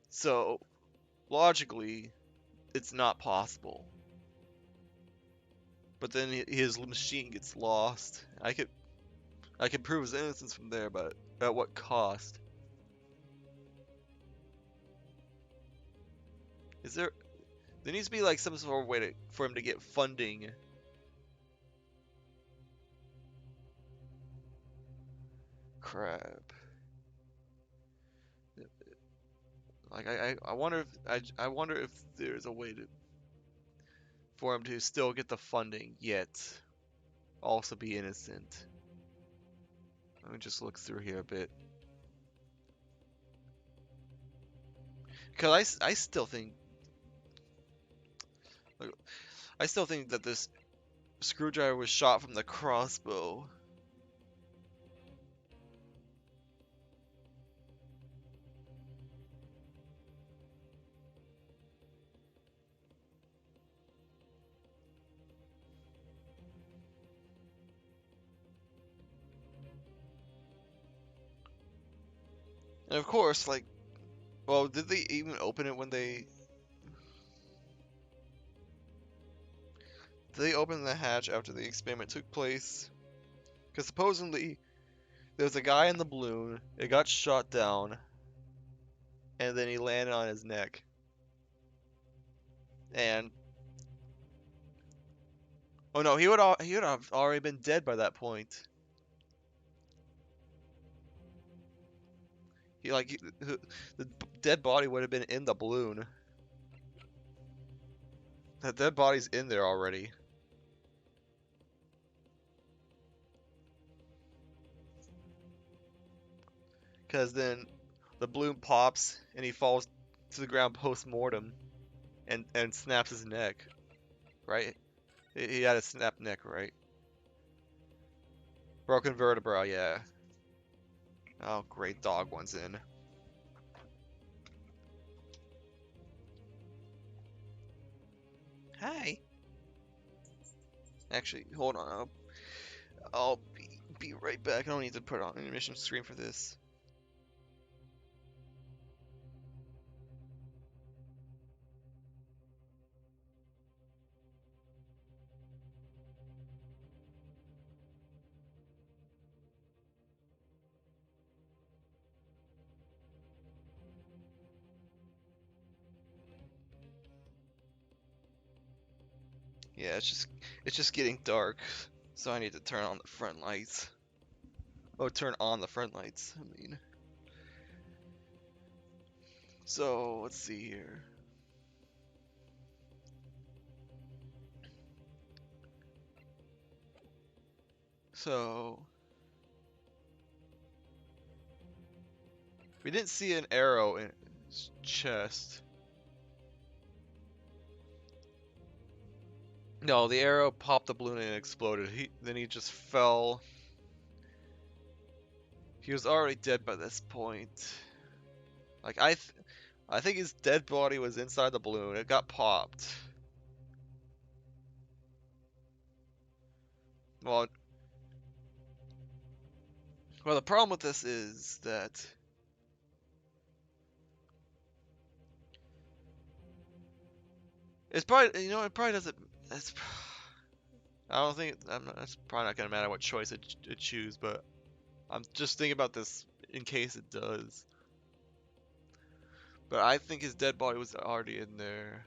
So logically, it's not possible. But then his machine gets lost. I could prove his innocence from there, but at what cost? There needs to be like some sort of way for him to get funding. Crap. Like I wonder if I wonder if there's a way for him to still get the funding yet also be innocent. Let me just look through here a bit. Because I still think that this screwdriver was shot from the crossbow. And of course, like, well, did they even open it when they... Did they open the hatch after the experiment took place? Because supposedly, there was a guy in the balloon, it got shot down, and then he landed on his neck. And... Oh no, he would have already been dead by that point. The dead body would have been in the balloon. That dead body's in there already. Because then the balloon pops and he falls to the ground post-mortem and snaps his neck, right? He had a snapped neck, right? Broken vertebra, yeah. Oh, great, dog one's in. Hi. Actually, hold on. I'll be right back. I don't need to put on an emission screen for this. Yeah, it's just getting dark, so I need to turn on the front lights. Oh, turn on the front lights, I mean. So, let's see here. So, we didn't see an arrow in his chest. No, the arrow popped the balloon and exploded. Then he just fell. He was already dead by this point. Like I think his dead body was inside the balloon. It got popped. Well, well, the problem with this is that it's probably, you know, it probably doesn't. It's, I don't think it's probably not gonna matter what choice it choose, but I'm just thinking about this in case it does. But I think his dead body was already in there.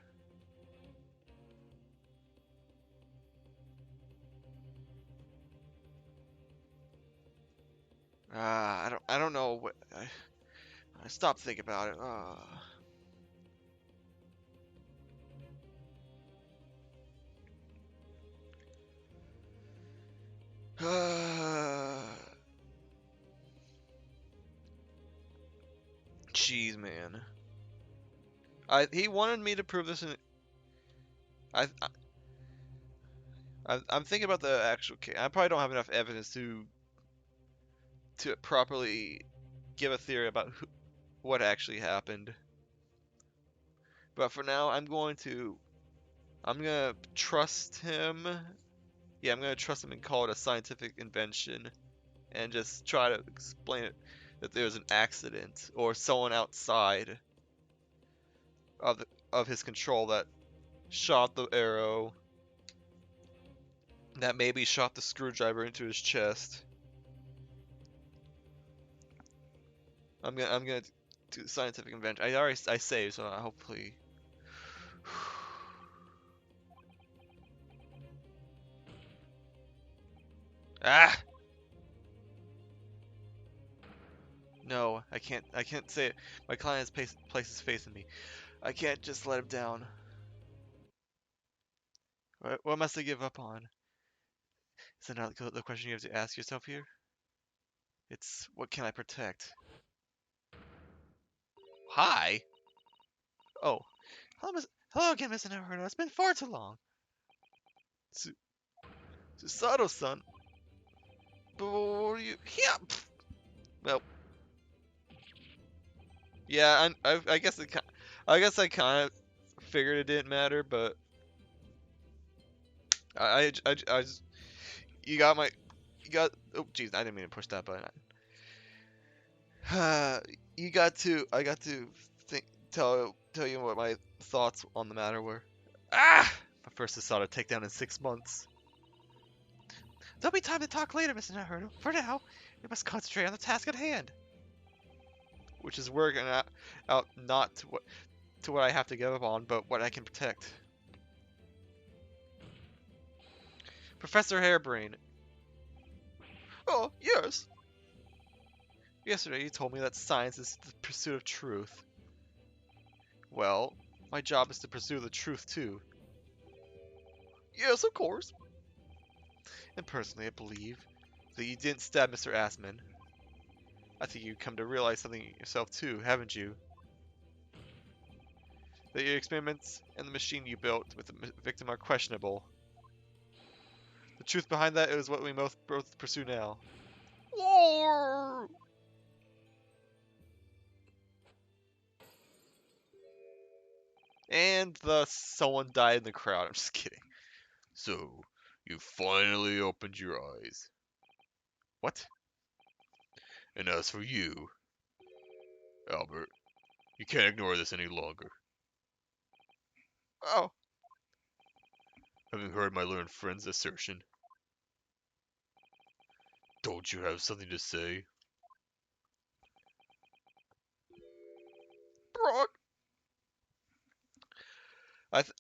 I don't know what I stopped thinking about it. Jeez, man. He wanted me to prove this in. I, I'm thinking about the actual case. I probably don't have enough evidence to properly give a theory about what actually happened. But for now, I'm gonna trust him. Yeah, I'm gonna trust him and call it a scientific invention, and just try to explain it that there was an accident or someone outside of his control that shot the arrow, that maybe shot the screwdriver into his chest. I'm gonna do scientific invention. I saved, so hopefully. Ah! No, I can't. I can't say it. My client has placed his faith in me. I can't just let him down. What must I give up on? Is that not the question you have to ask yourself here? It's what can I protect? Hi. Oh, hello again, Mr. Naruto. It's been far too long. Susato-san. But what are you? Yeah. Well, yeah. I guess I guess I kind of figured it didn't matter, but I just you got my you got. Oh, jeez, I didn't mean to push that button. I got to think, tell you what my thoughts on the matter were. Ah! My first decided to take down in 6 months. There'll be time to talk later, Mr. Naruto. For now, we must concentrate on the task at hand. Which is working out not to what I have to give up on, but what I can protect. Professor Hairbrain, Oh, yes. yesterday you told me that science is the pursuit of truth. Well, my job is to pursue the truth too. Yes, of course. And personally, I believe that you didn't stab Mr. Assman. I think you've come to realize something yourself too, haven't you? That your experiments and the machine you built with the victim are questionable. The truth behind that is what we both pursue now. War! And thus, someone died in the crowd. I'm just kidding. So, you finally opened your eyes. What? And as for you, Albert, you can't ignore this any longer. Oh, Having heard my learned friend's assertion, don't you have something to say? Brock.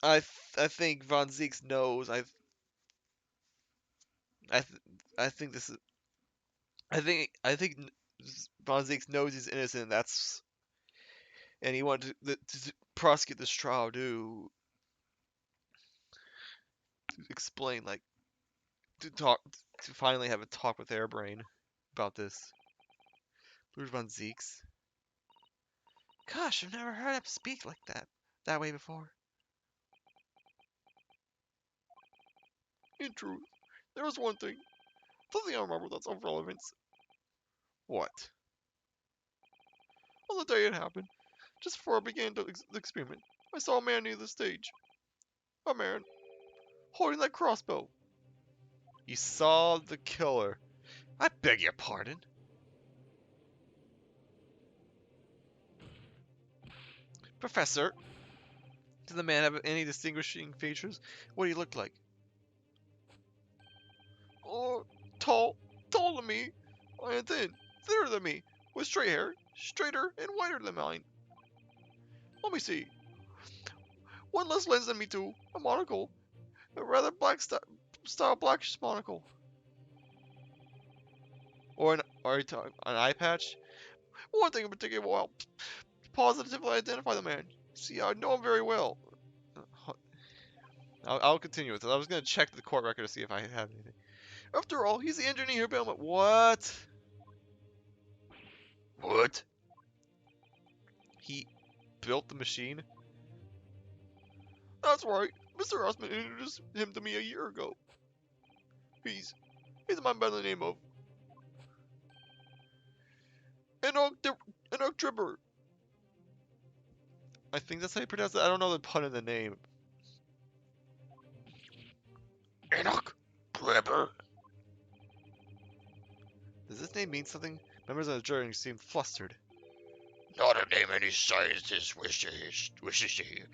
I think Von Zeeks knows. I, th- I think this is. I think Von Zeeks knows he's innocent. And he wanted to prosecute this trial to explain, like, to finally have a talk with Airbrain about this. Where's Von Zeeks? Gosh, I've never heard him speak like that way before. In truth, there was one thing. Something I remember that's of relevance. What? On the day it happened, just before I began the experiment, I saw a man near the stage. A man holding that crossbow. You saw the killer. I beg your pardon. Professor, did the man have any distinguishing features? What do he look like? Oh, taller than me, and thinner than me, with straight hair, straighter and whiter than mine. Let me see. One less lens than me too, a monocle, a rather black style blackish monocle. Or an eye patch? One thing in particular will help positively identify the man. See, I know him very well. I'll continue with it. I was gonna check the court record to see if I have anything. After all, he's the engineer Belmont. What? What? He built the machine? That's right. Mr. Osmond introduced him to me a year ago. He's a man by the name of Enoch Tripper. I think that's how you pronounce it. I don't know the pun in the name. Enoch? Clever? Does this name mean something? Members of the jury seem flustered. Not a name any scientist wishes to hear.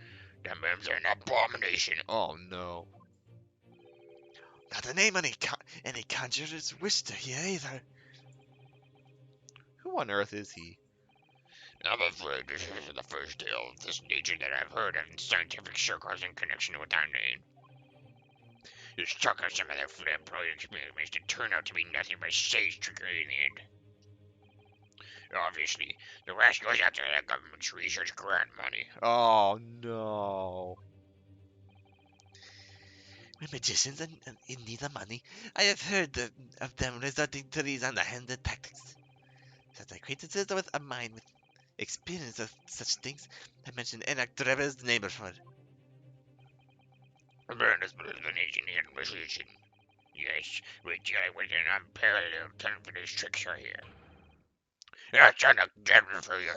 That man's an abomination. Oh no. Not a name any conjurers wish to hear either. Who on earth is he? I'm afraid this is the first tale of this nature that I've heard of in scientific circles in connection with our name. There's talk of some of their flamboyant experiments that turn out to be nothing but sage trickery in the end. Obviously, the rest goes after the government's research grant money. Oh no. We're magicians and in need of money. I have heard of them resorting to these underhanded tactics. Such acquaintances with a mind with experience of such things, I mentioned Enoch Trevor's neighborhood. The man is believed an engineer and musician. Yes, we're dealing with an unparalleled talent for these tricks right here. That's enough gambling for you.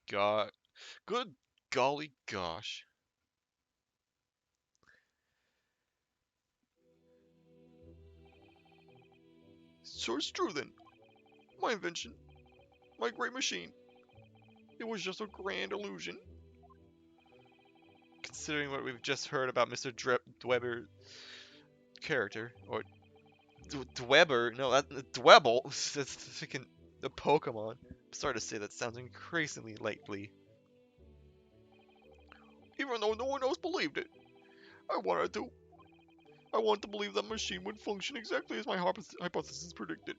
God, good golly gosh. So it's true then. My invention. My great machine. It was just a grand illusion. Considering what we've just heard about Mr. Dweber's character, or Dweber, no, Dwebble, that's freaking the Pokemon. I'm sorry to say that sounds increasingly likely. Even though no one else believed it. I wanted to. I wanted to believe that machine would function exactly as my hypothesis predicted.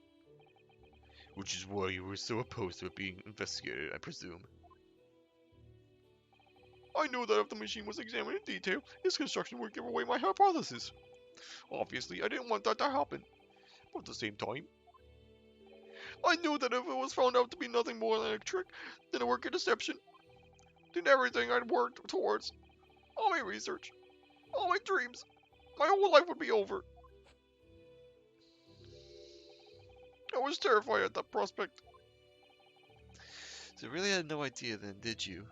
Which is why you were so opposed to it being investigated, I presume. I knew that if the machine was examined in detail, its construction would give away my hypothesis. Obviously, I didn't want that to happen. But at the same time, I knew that if it was found out to be nothing more than a trick, than a work of deception, then everything I'd worked towards, all my research, all my dreams, my whole life would be over. I was terrified at that prospect. So you really had no idea then, did you?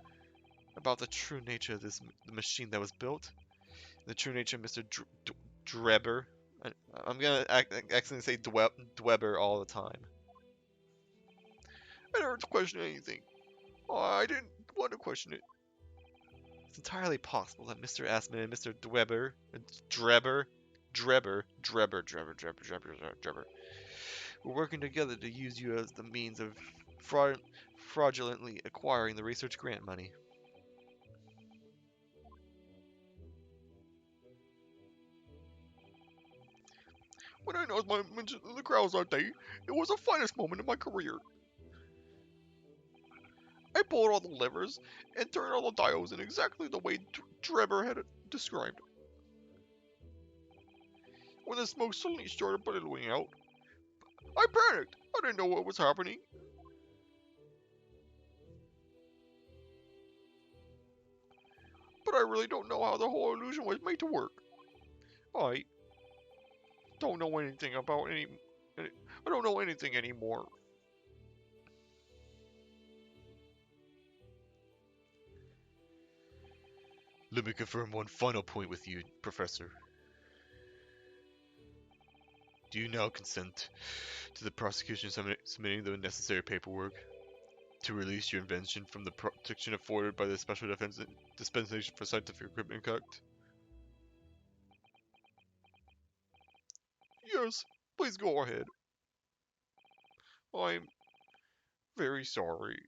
About the true nature of the machine that was built? The true nature of Mr. Dweber? I'm gonna accidentally say Dweber all the time. I never questioned anything. I didn't want to question it. It's entirely possible that Mr. Assman and Mr. Dweber were working together to use you as the means of fraudulently acquiring the research grant money. When I announced my mention in the crowds that day, it was the finest moment of my career. I pulled all the levers and turned all the dials in exactly the way Trevor had described. When the smoke suddenly started billowing out, I panicked. I didn't know what was happening. But I really don't know how the whole illusion was made to work. I don't know anything about I don't know anything anymore. Let me confirm one final point with you, Professor. Do you now consent to the prosecution submitting the necessary paperwork to release your invention from the protection afforded by the Special Defense Dispensation for Scientific Equipment Act? Yes, please go ahead. I'm very sorry.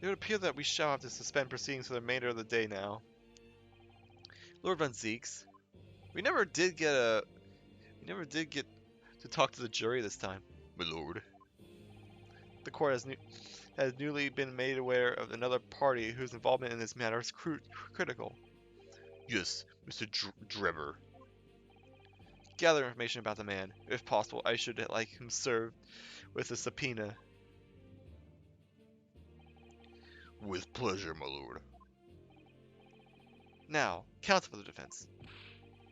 It would appear that we shall have to suspend proceedings for the remainder of the day now. Lord Von Zeeks, we never did get to talk to the jury this time, my lord. The court has newly been made aware of another party whose involvement in this matter is critical. Yes, Mr. Drebber. Gather information about the man. If possible, I should like him served with a subpoena. With pleasure, my lord. Now, counsel for the defense.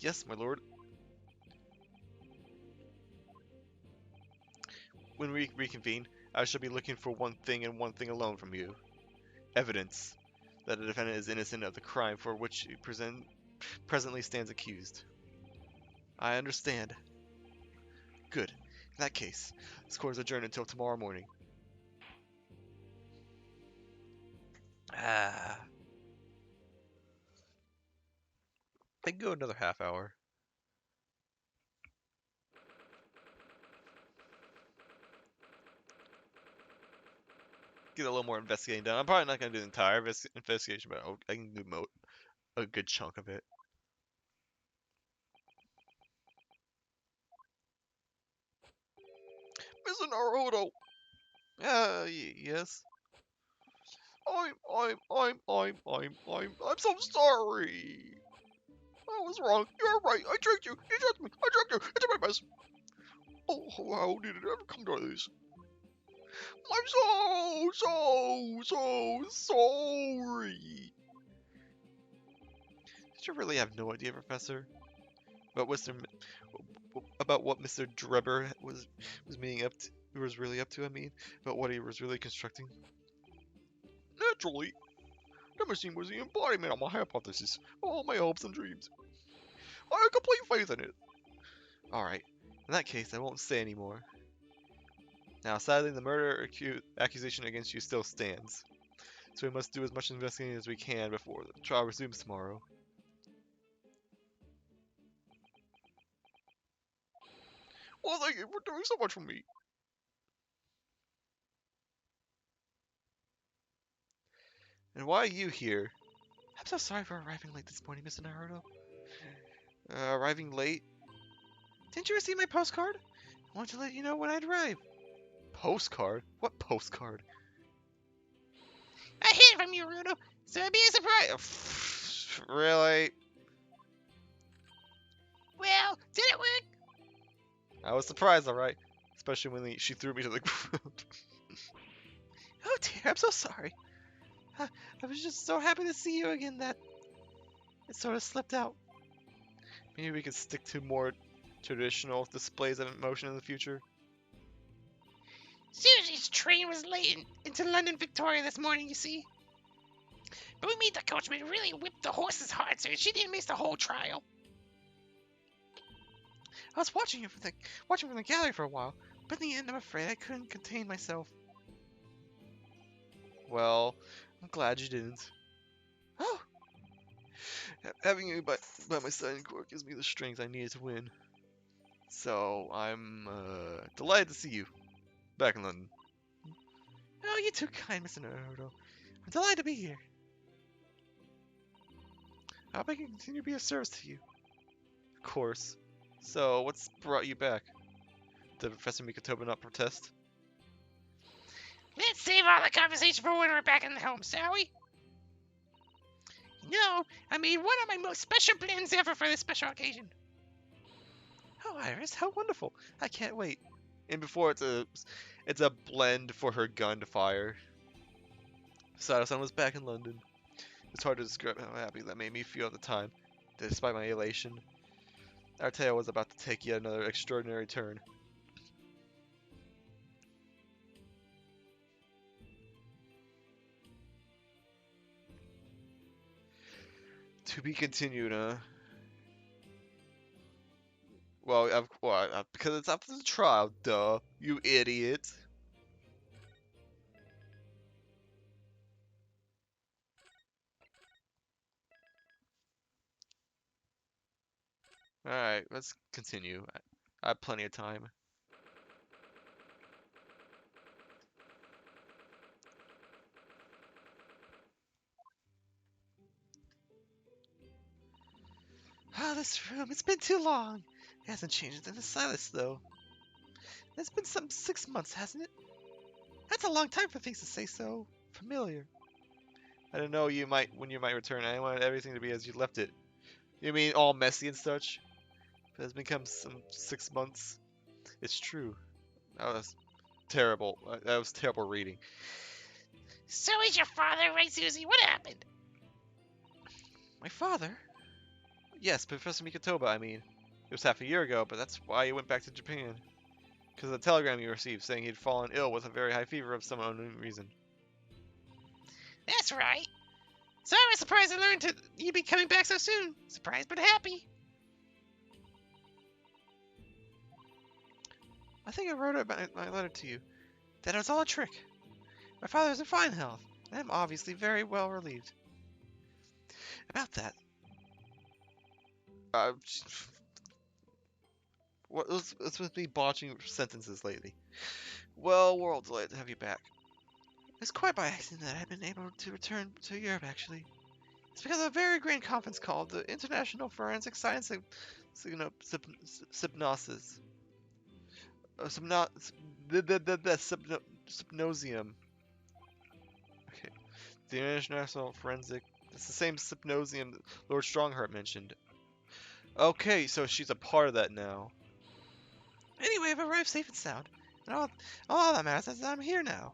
Yes, my lord. When we reconvene, I shall be looking for one thing and one thing alone from you. Evidence that the defendant is innocent of the crime for which he presently stands accused. I understand. Good. In that case, this court is adjourned until tomorrow morning. I can go another half hour. Get a little more investigating done. I'm probably not going to do the entire investigation, but I can do a good chunk of it. Mr. Naruto, Yes. I'm so sorry. I was wrong. You're right. I tricked you. You tricked me. I tricked you. It's my best. Oh, how did it ever come to this? I'm so sorry. Did you really have no idea, Professor? About what Mr. Drebber was really up to, I mean? About what he was really constructing? Naturally. The machine was the embodiment of my hypothesis, all my hopes and dreams. I have complete faith in it. Alright, in that case, I won't say any more. Now, sadly, the murder accusation against you still stands. So we must do as much investigating as we can before the trial resumes tomorrow. Well, thank you for doing so much for me. And why are you here? I'm so sorry for arriving late this morning, Mr. Naruto. Arriving late? Didn't you receive my postcard? I wanted to let you know when I'd arrive. Postcard? What postcard? I hid it from you, Naruto, so it'd be a surprise. Really? Well, did it work? I was surprised, alright. Especially when she threw me to the ground. Oh dear, I'm so sorry. I was just so happy to see you again that it sort of slipped out. Maybe we could stick to more traditional displays of emotion in the future. Susie's train was late into London Victoria this morning, you see. But we made the coachman really whip the horses hard so she didn't miss the whole trial. I was watching from the gallery for a while, but in the end I'm afraid I couldn't contain myself. Well, I'm glad you didn't. Oh! Having you by my side in court gives me the strength I needed to win. So, I'm delighted to see you back in London. Oh, you're too kind, Mr. Naruto. I'm delighted to be here. I hope I can continue to be of service to you. Of course. So, what's brought you back? Did Professor Mikotoba not protest? Let's save all the conversation for when we're back in the home, shall we? No, I made one of my most special blends ever for this special occasion. Oh, Iris, how wonderful! I can't wait. And before it's a blend for her gun to fire. Sato-san was back in London. It's hard to describe how happy that made me feel at the time, despite my elation. Our tale was about to take yet another extraordinary turn. To be continued, huh? Well, because it's after the trial, duh. You idiot. Alright, let's continue. I have plenty of time. Ah, this room, it's been too long. It hasn't changed in the silence, though. It's been some 6 months, hasn't it? That's a long time for things to stay so familiar. I don't know when you might return. I wanted everything to be as you left it. You mean all messy and such? But it's become some 6 months. It's true. That was terrible. That was terrible reading. So is your father, right, Susie? What happened? My father? Yes, Professor Mikotoba, I mean. It was half a year ago, but that's why he went back to Japan. Because of the telegram you received saying he'd fallen ill with a very high fever of some unknown reason. That's right. So I was surprised to learn you'd be coming back so soon. Surprised but happy. I think I wrote about my letter to you. That it was all a trick. My father is in fine health, and I'm obviously very well relieved. About that. What's with me botching sentences lately? Well, we're all delighted to have you back. It's quite by accident that I've been able to return to Europe, actually. It's because of a very grand conference called the International Forensic Science Hypnosis. Symposium. Okay. The International Forensic... It's the same symposium that Lord Strongheart mentioned. Okay, so she's a part of that now. Anyway, I've arrived safe and sound. And all that matters is that I'm here now.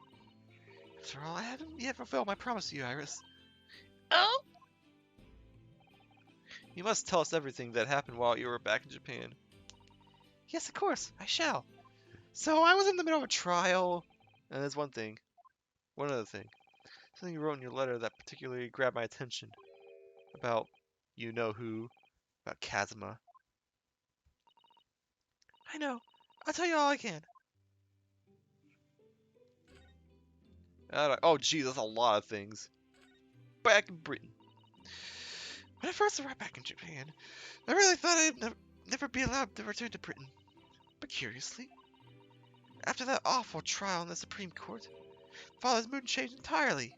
After all, I haven't yet fulfilled my promise to you, Iris. Oh? You must tell us everything that happened while you were back in Japan. Yes, of course, I shall. So I was in the middle of a trial, and there's one other thing. Something you wrote in your letter that particularly grabbed my attention. About you-know-who. About Kazuma. I know. I'll tell you all I can. Oh, geez, that's a lot of things. Back in Britain. When I first arrived back in Japan, I really thought I'd never be allowed to return to Britain. But curiously, after that awful trial in the Supreme Court, Father's mood changed entirely.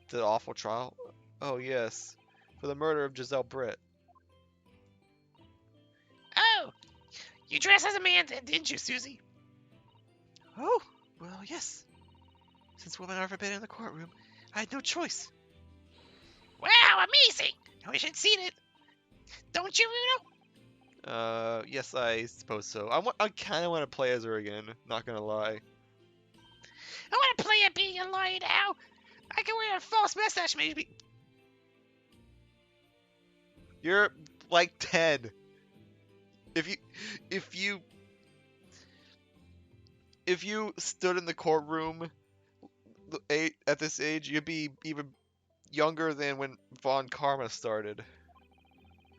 The awful trial? Oh, yes. For the murder of Giselle Brett. Oh, you dressed as a man then, didn't you, Susie? Oh, well, yes. Since women are forbidden in the courtroom, I had no choice. Wow, amazing! I wish I'd seen it. Don't you, Uno? Yes, I suppose so. I kind of want to play as her again, not gonna lie. I want to play at being a lawyer now. I can wear a false mustache, maybe. You're like 10. If you stood in the courtroom at this age, you'd be even younger than when Von Karma started.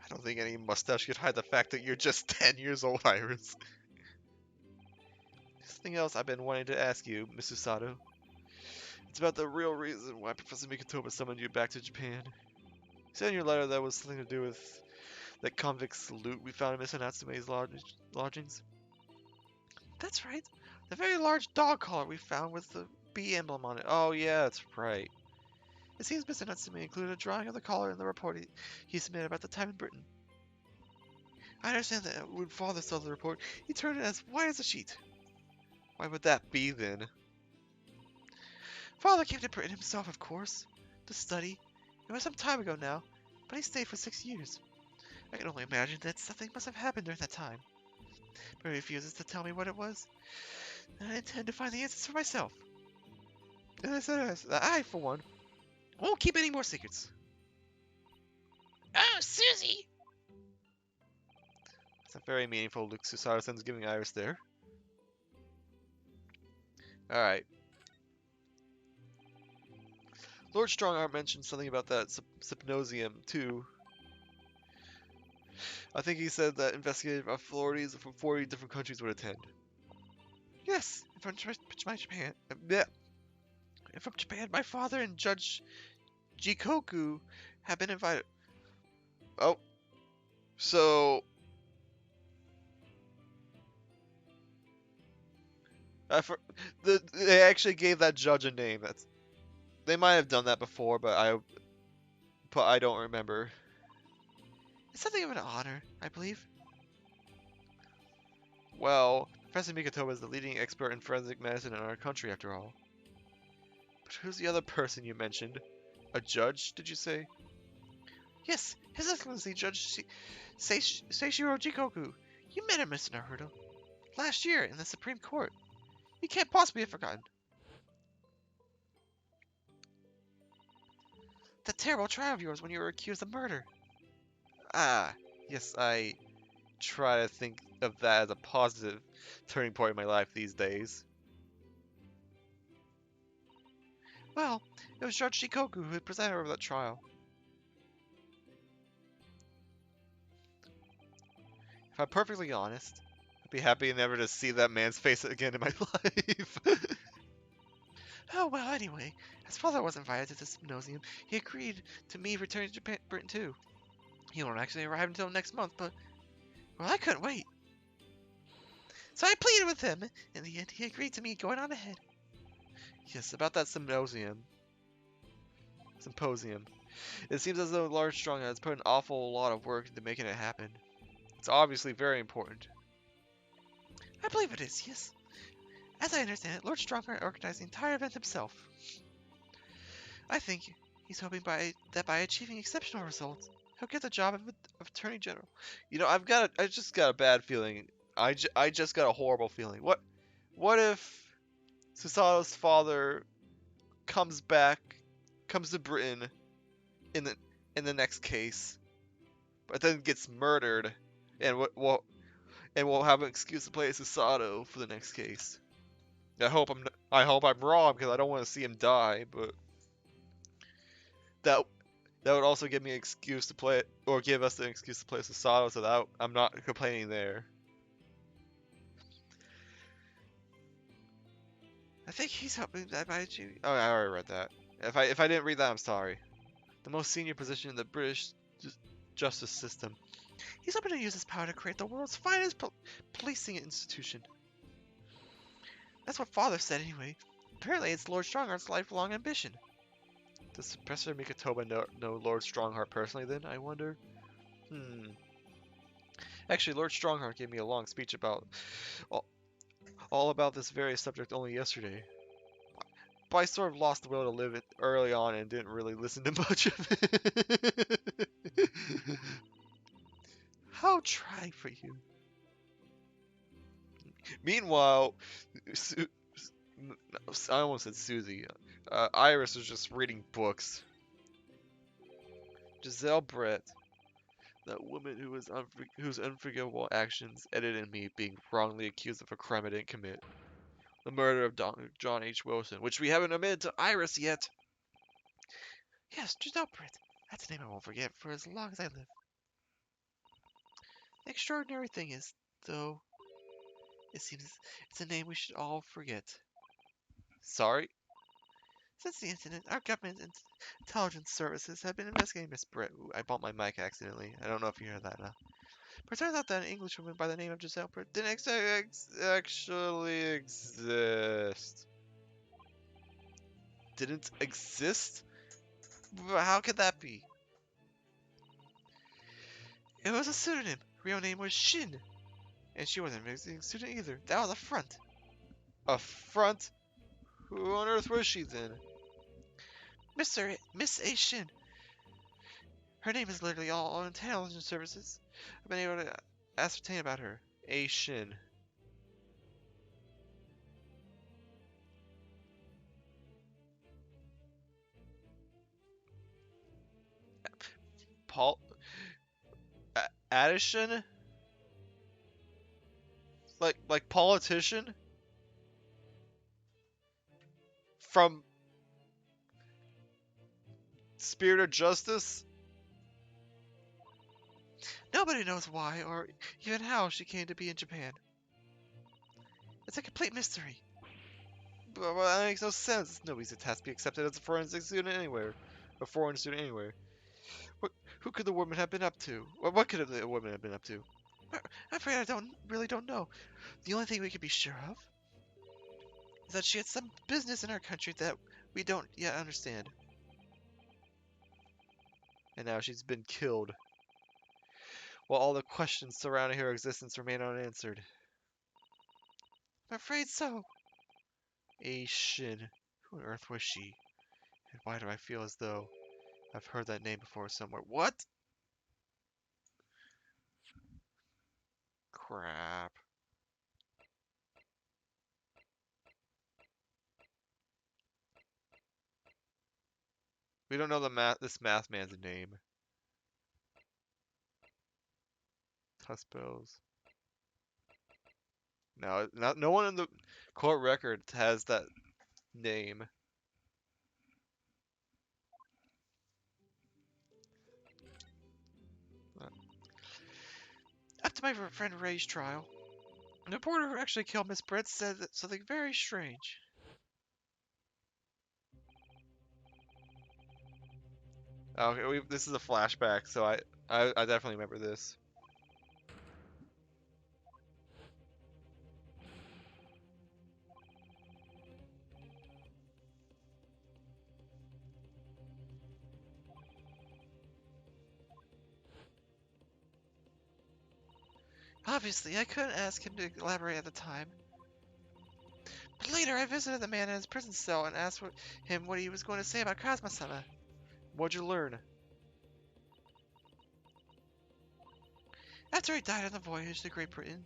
I don't think any mustache could hide the fact that you're just 10 years old, Iris. Something else I've been wanting to ask you, Mr. Sato. It's about the real reason why Professor Mikotoba summoned you back to Japan. You said in your letter that was something to do with that convict's loot we found in Mr. Natsume's lodgings. That's right. The very large dog collar we found with the bee emblem on it. Oh yeah, that's right. It seems Mr. Natsume included a drawing of the collar in the report he submitted about the time in Britain. I understand that when Father saw the report, he turned it as white as a sheet. Why would that be then? Father came to Britain himself, of course, to study. It was some time ago now, but he stayed for 6 years. I can only imagine that something must have happened during that time. But he refuses to tell me what it was, and I intend to find the answers for myself. And I said that I, for one, won't keep any more secrets. Oh, Susie. It's a very meaningful look Susato-san's giving Iris there. Alright. Lord Strongarm mentioned something about that symposium, too. I think he said that investigative authorities from 40 different countries would attend. Yes, from Japan. From Japan, my father and Judge Jikoku have been invited. Oh. So... they actually gave that judge a name. They might have done that before, but I don't remember. It's something of an honor, I believe. Well, Professor Mikotoba is the leading expert in forensic medicine in our country, after all. But who's the other person you mentioned? A judge, did you say? Yes, His Excellency Judge Seishiro Jikoku. You met him, Mr. Naruto. Last year in the Supreme Court. You can't possibly have forgotten. That terrible trial of yours when you were accused of murder. Ah, yes, I try to think of that as a positive turning point in my life these days. Well, it was Judge Shikoku who presided over that trial. If I'm perfectly honest, I'd be happy never to see that man's face again in my life. Oh, well, anyway, as father was invited to the symposium, he agreed to me returning to Japan, Britain too. He won't actually arrive until next month, but, well, I couldn't wait. So I pleaded with him. In the end, he agreed to me going on ahead. Yes, about that symposium. It seems as though Lord Strong has put an awful lot of work into making it happen. It's obviously very important. I believe it is, yes. As I understand it, Lord Stronger organized the entire event himself. I think he's hoping that by achieving exceptional results, he'll get the job of Attorney General. You know, I just got a bad feeling. I just got a horrible feeling. What if Susato's father comes to Britain in the next case, but then gets murdered, and we'll have an excuse to play Susato for the next case. I hope I'm wrong because I don't want to see him die, but that that would also give me an excuse to play it, or give us an excuse to play Susato, so that I'm not complaining there. I think he's helping that by you. Oh, I already read that. If I didn't read that, I'm sorry. The most senior position in the British justice system. He's hoping to use his power to create the world's finest policing institution. That's what Father said anyway. Apparently, it's Lord Strongart's lifelong ambition. Does Professor Mikatoba know Lord Strongheart personally then, I wonder? Actually, Lord Strongheart gave me a long speech about all about this very subject only yesterday. But I sort of lost the will to live it early on and didn't really listen to much of it. How trying for you. Meanwhile, I almost said Susie. Iris was just reading books. Giselle Brett, that woman whose unforgivable actions ended in me being wrongly accused of a crime I didn't commit. The murder of John H. Wilson, which we haven't admitted to Iris yet. Yes, Giselle Brett. That's a name I won't forget for as long as I live. The extraordinary thing is, though, it seems it's a name we should all forget. Sorry? Since the incident, our government and intelligence services have been investigating Miss Brett. Ooh, I bumped my mic accidentally. I don't know if you heard that now. But it turns out that an Englishwoman by the name of Giselle Brett didn't actually exist. Didn't exist? How could that be? It was a pseudonym. Her real name was Shin. And she wasn't a visiting student either. That was a front. A front? Who on earth was she then? Miss A. Shin. Her name is literally all intelligence services. I've been able to ascertain about her. A. Shin. Paul... Addison? Like politician? From Spirit of Justice? Nobody knows why or even how she came to be in Japan. It's a complete mystery. But that makes no sense. Nobody's attached to be accepted as a forensic student anywhere. A foreign student anywhere. Who could the woman have been up to? What could the woman have been up to? I'm afraid I really don't know. The only thing we can be sure of is that she had some business in our country that we don't yet understand. And now she's been killed, while all the questions surrounding her existence remain unanswered. I'm afraid so. A. Shin. Who on earth was she? And why do I feel as though I've heard that name before somewhere? What? Crap. We don't know this math man's name. Tuspels. No one in the court record has that name. After my friend Ray's trial, the reporter who actually killed Miss Brett said something very strange. Okay, this is a flashback, so I definitely remember this. Obviously, I couldn't ask him to elaborate at the time. But later, I visited the man in his prison cell and asked him what he was going to say about Kazuma-sama. What'd you learn? After he died on the voyage to Great Britain,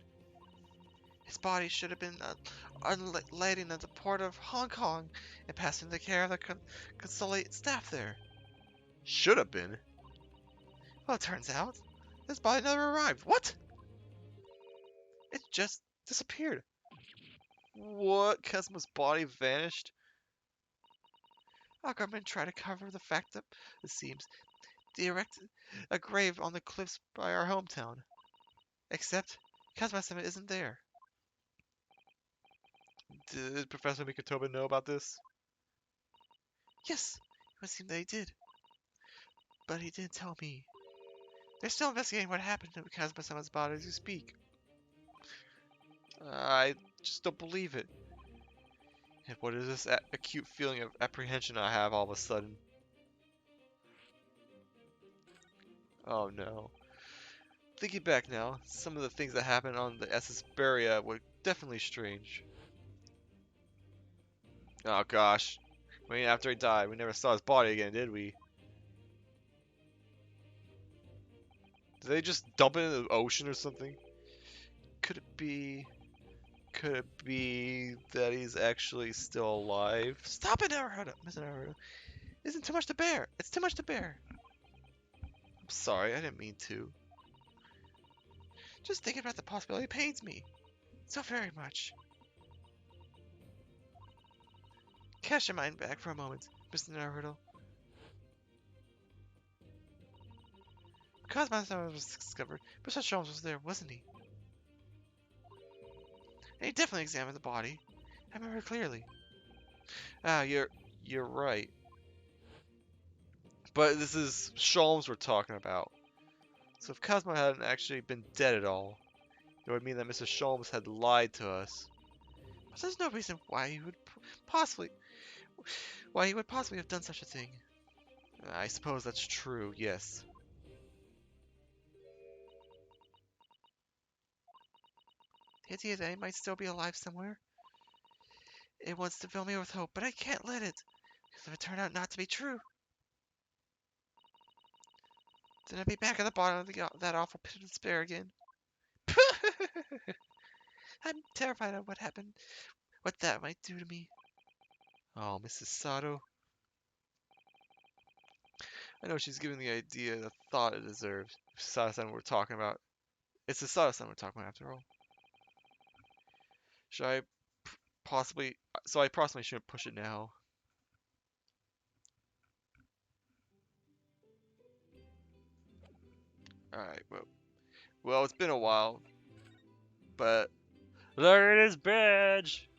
his body should have been landing at the port of Hong Kong and passed into the care of the consulate staff there. Should have been? Well, it turns out, his body never arrived. What? It just disappeared. What? Kazuma's body vanished? Our government tried to cover the fact that, it seems, they erected a grave on the cliffs by our hometown. Except, Kazuma-sama isn't there. Did Professor Mikotoba know about this? Yes, it would seem that he did. But he didn't tell me. They're still investigating what happened to Kazuma-sama's body as you speak. I just don't believe it. And what is this acute feeling of apprehension I have all of a sudden? Oh no. Thinking back now, some of the things that happened on the SS Beria were definitely strange. Oh gosh. I mean, after he died, we never saw his body again, did we? Did they just dump it in the ocean or something? Could it be... Could it be that he's actually still alive? Stop it, Naruto! Mr. Naruto. Isn't too much to bear. It's too much to bear. I'm sorry, I didn't mean to. Just thinking about the possibility pains me. So very much. Cast your mind back for a moment, Mr. Naruto. Kazuma-sama was discovered, Mr. Sholmes was there, wasn't he? And he definitely examined the body. I remember clearly. Ah, you're right. But this is Sholmes we're talking about. So if Cosmo hadn't actually been dead at all, it would mean that Mr. Sholmes had lied to us. But there's no reason why he would possibly have done such a thing. I suppose that's true, yes. The idea that he might still be alive somewhere. It wants to fill me with hope, but I can't let it. Because if it turned out not to be true, then I'd be back at the bottom of that awful pit of despair again. I'm terrified of what that might do to me. Oh, Mrs. Sato. I know she's giving the idea the thought it deserves. Sato-san we're talking about. It's the Sato-san we're talking about after all. Should I possibly... So I possibly shouldn't push it now. Alright, well, it's been a while. But... Look at his badge!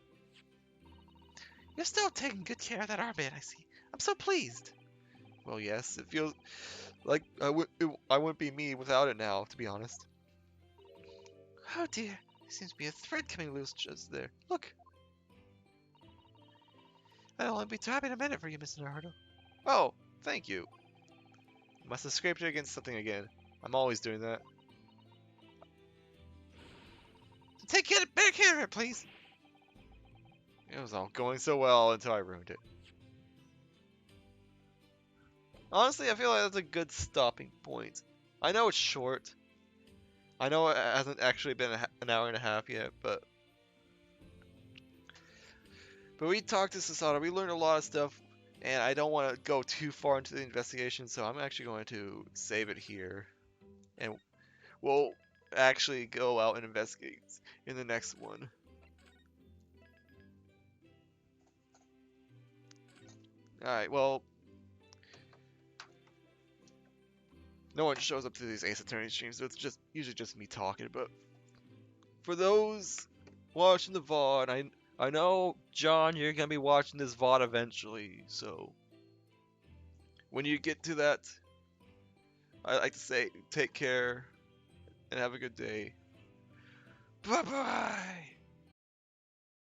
You're still taking good care of that armband, I see. I'm so pleased. Well, yes, it feels like I wouldn't be me without it now, to be honest. Oh dear, there seems to be a thread coming loose just there. Look. I'll only be too happy to mend it for you, Mr. Naruto. Oh, thank you. Must have scraped it against something again. I'm always doing that. Take better care of it, please. It was all going so well until I ruined it. Honestly, I feel like that's a good stopping point. I know it's short. I know it hasn't actually been an hour and a half yet, but we talked to Sasato, we learned a lot of stuff, and I don't want to go too far into the investigation, so I'm actually going to save it here. And we'll actually go out and investigate in the next one. Alright, well, no one shows up to these Ace Attorney streams, so it's usually just me talking, but for those watching the VOD, I know, John, you're gonna be watching this VOD eventually, so when you get to that, I like to say take care and have a good day. Bye bye!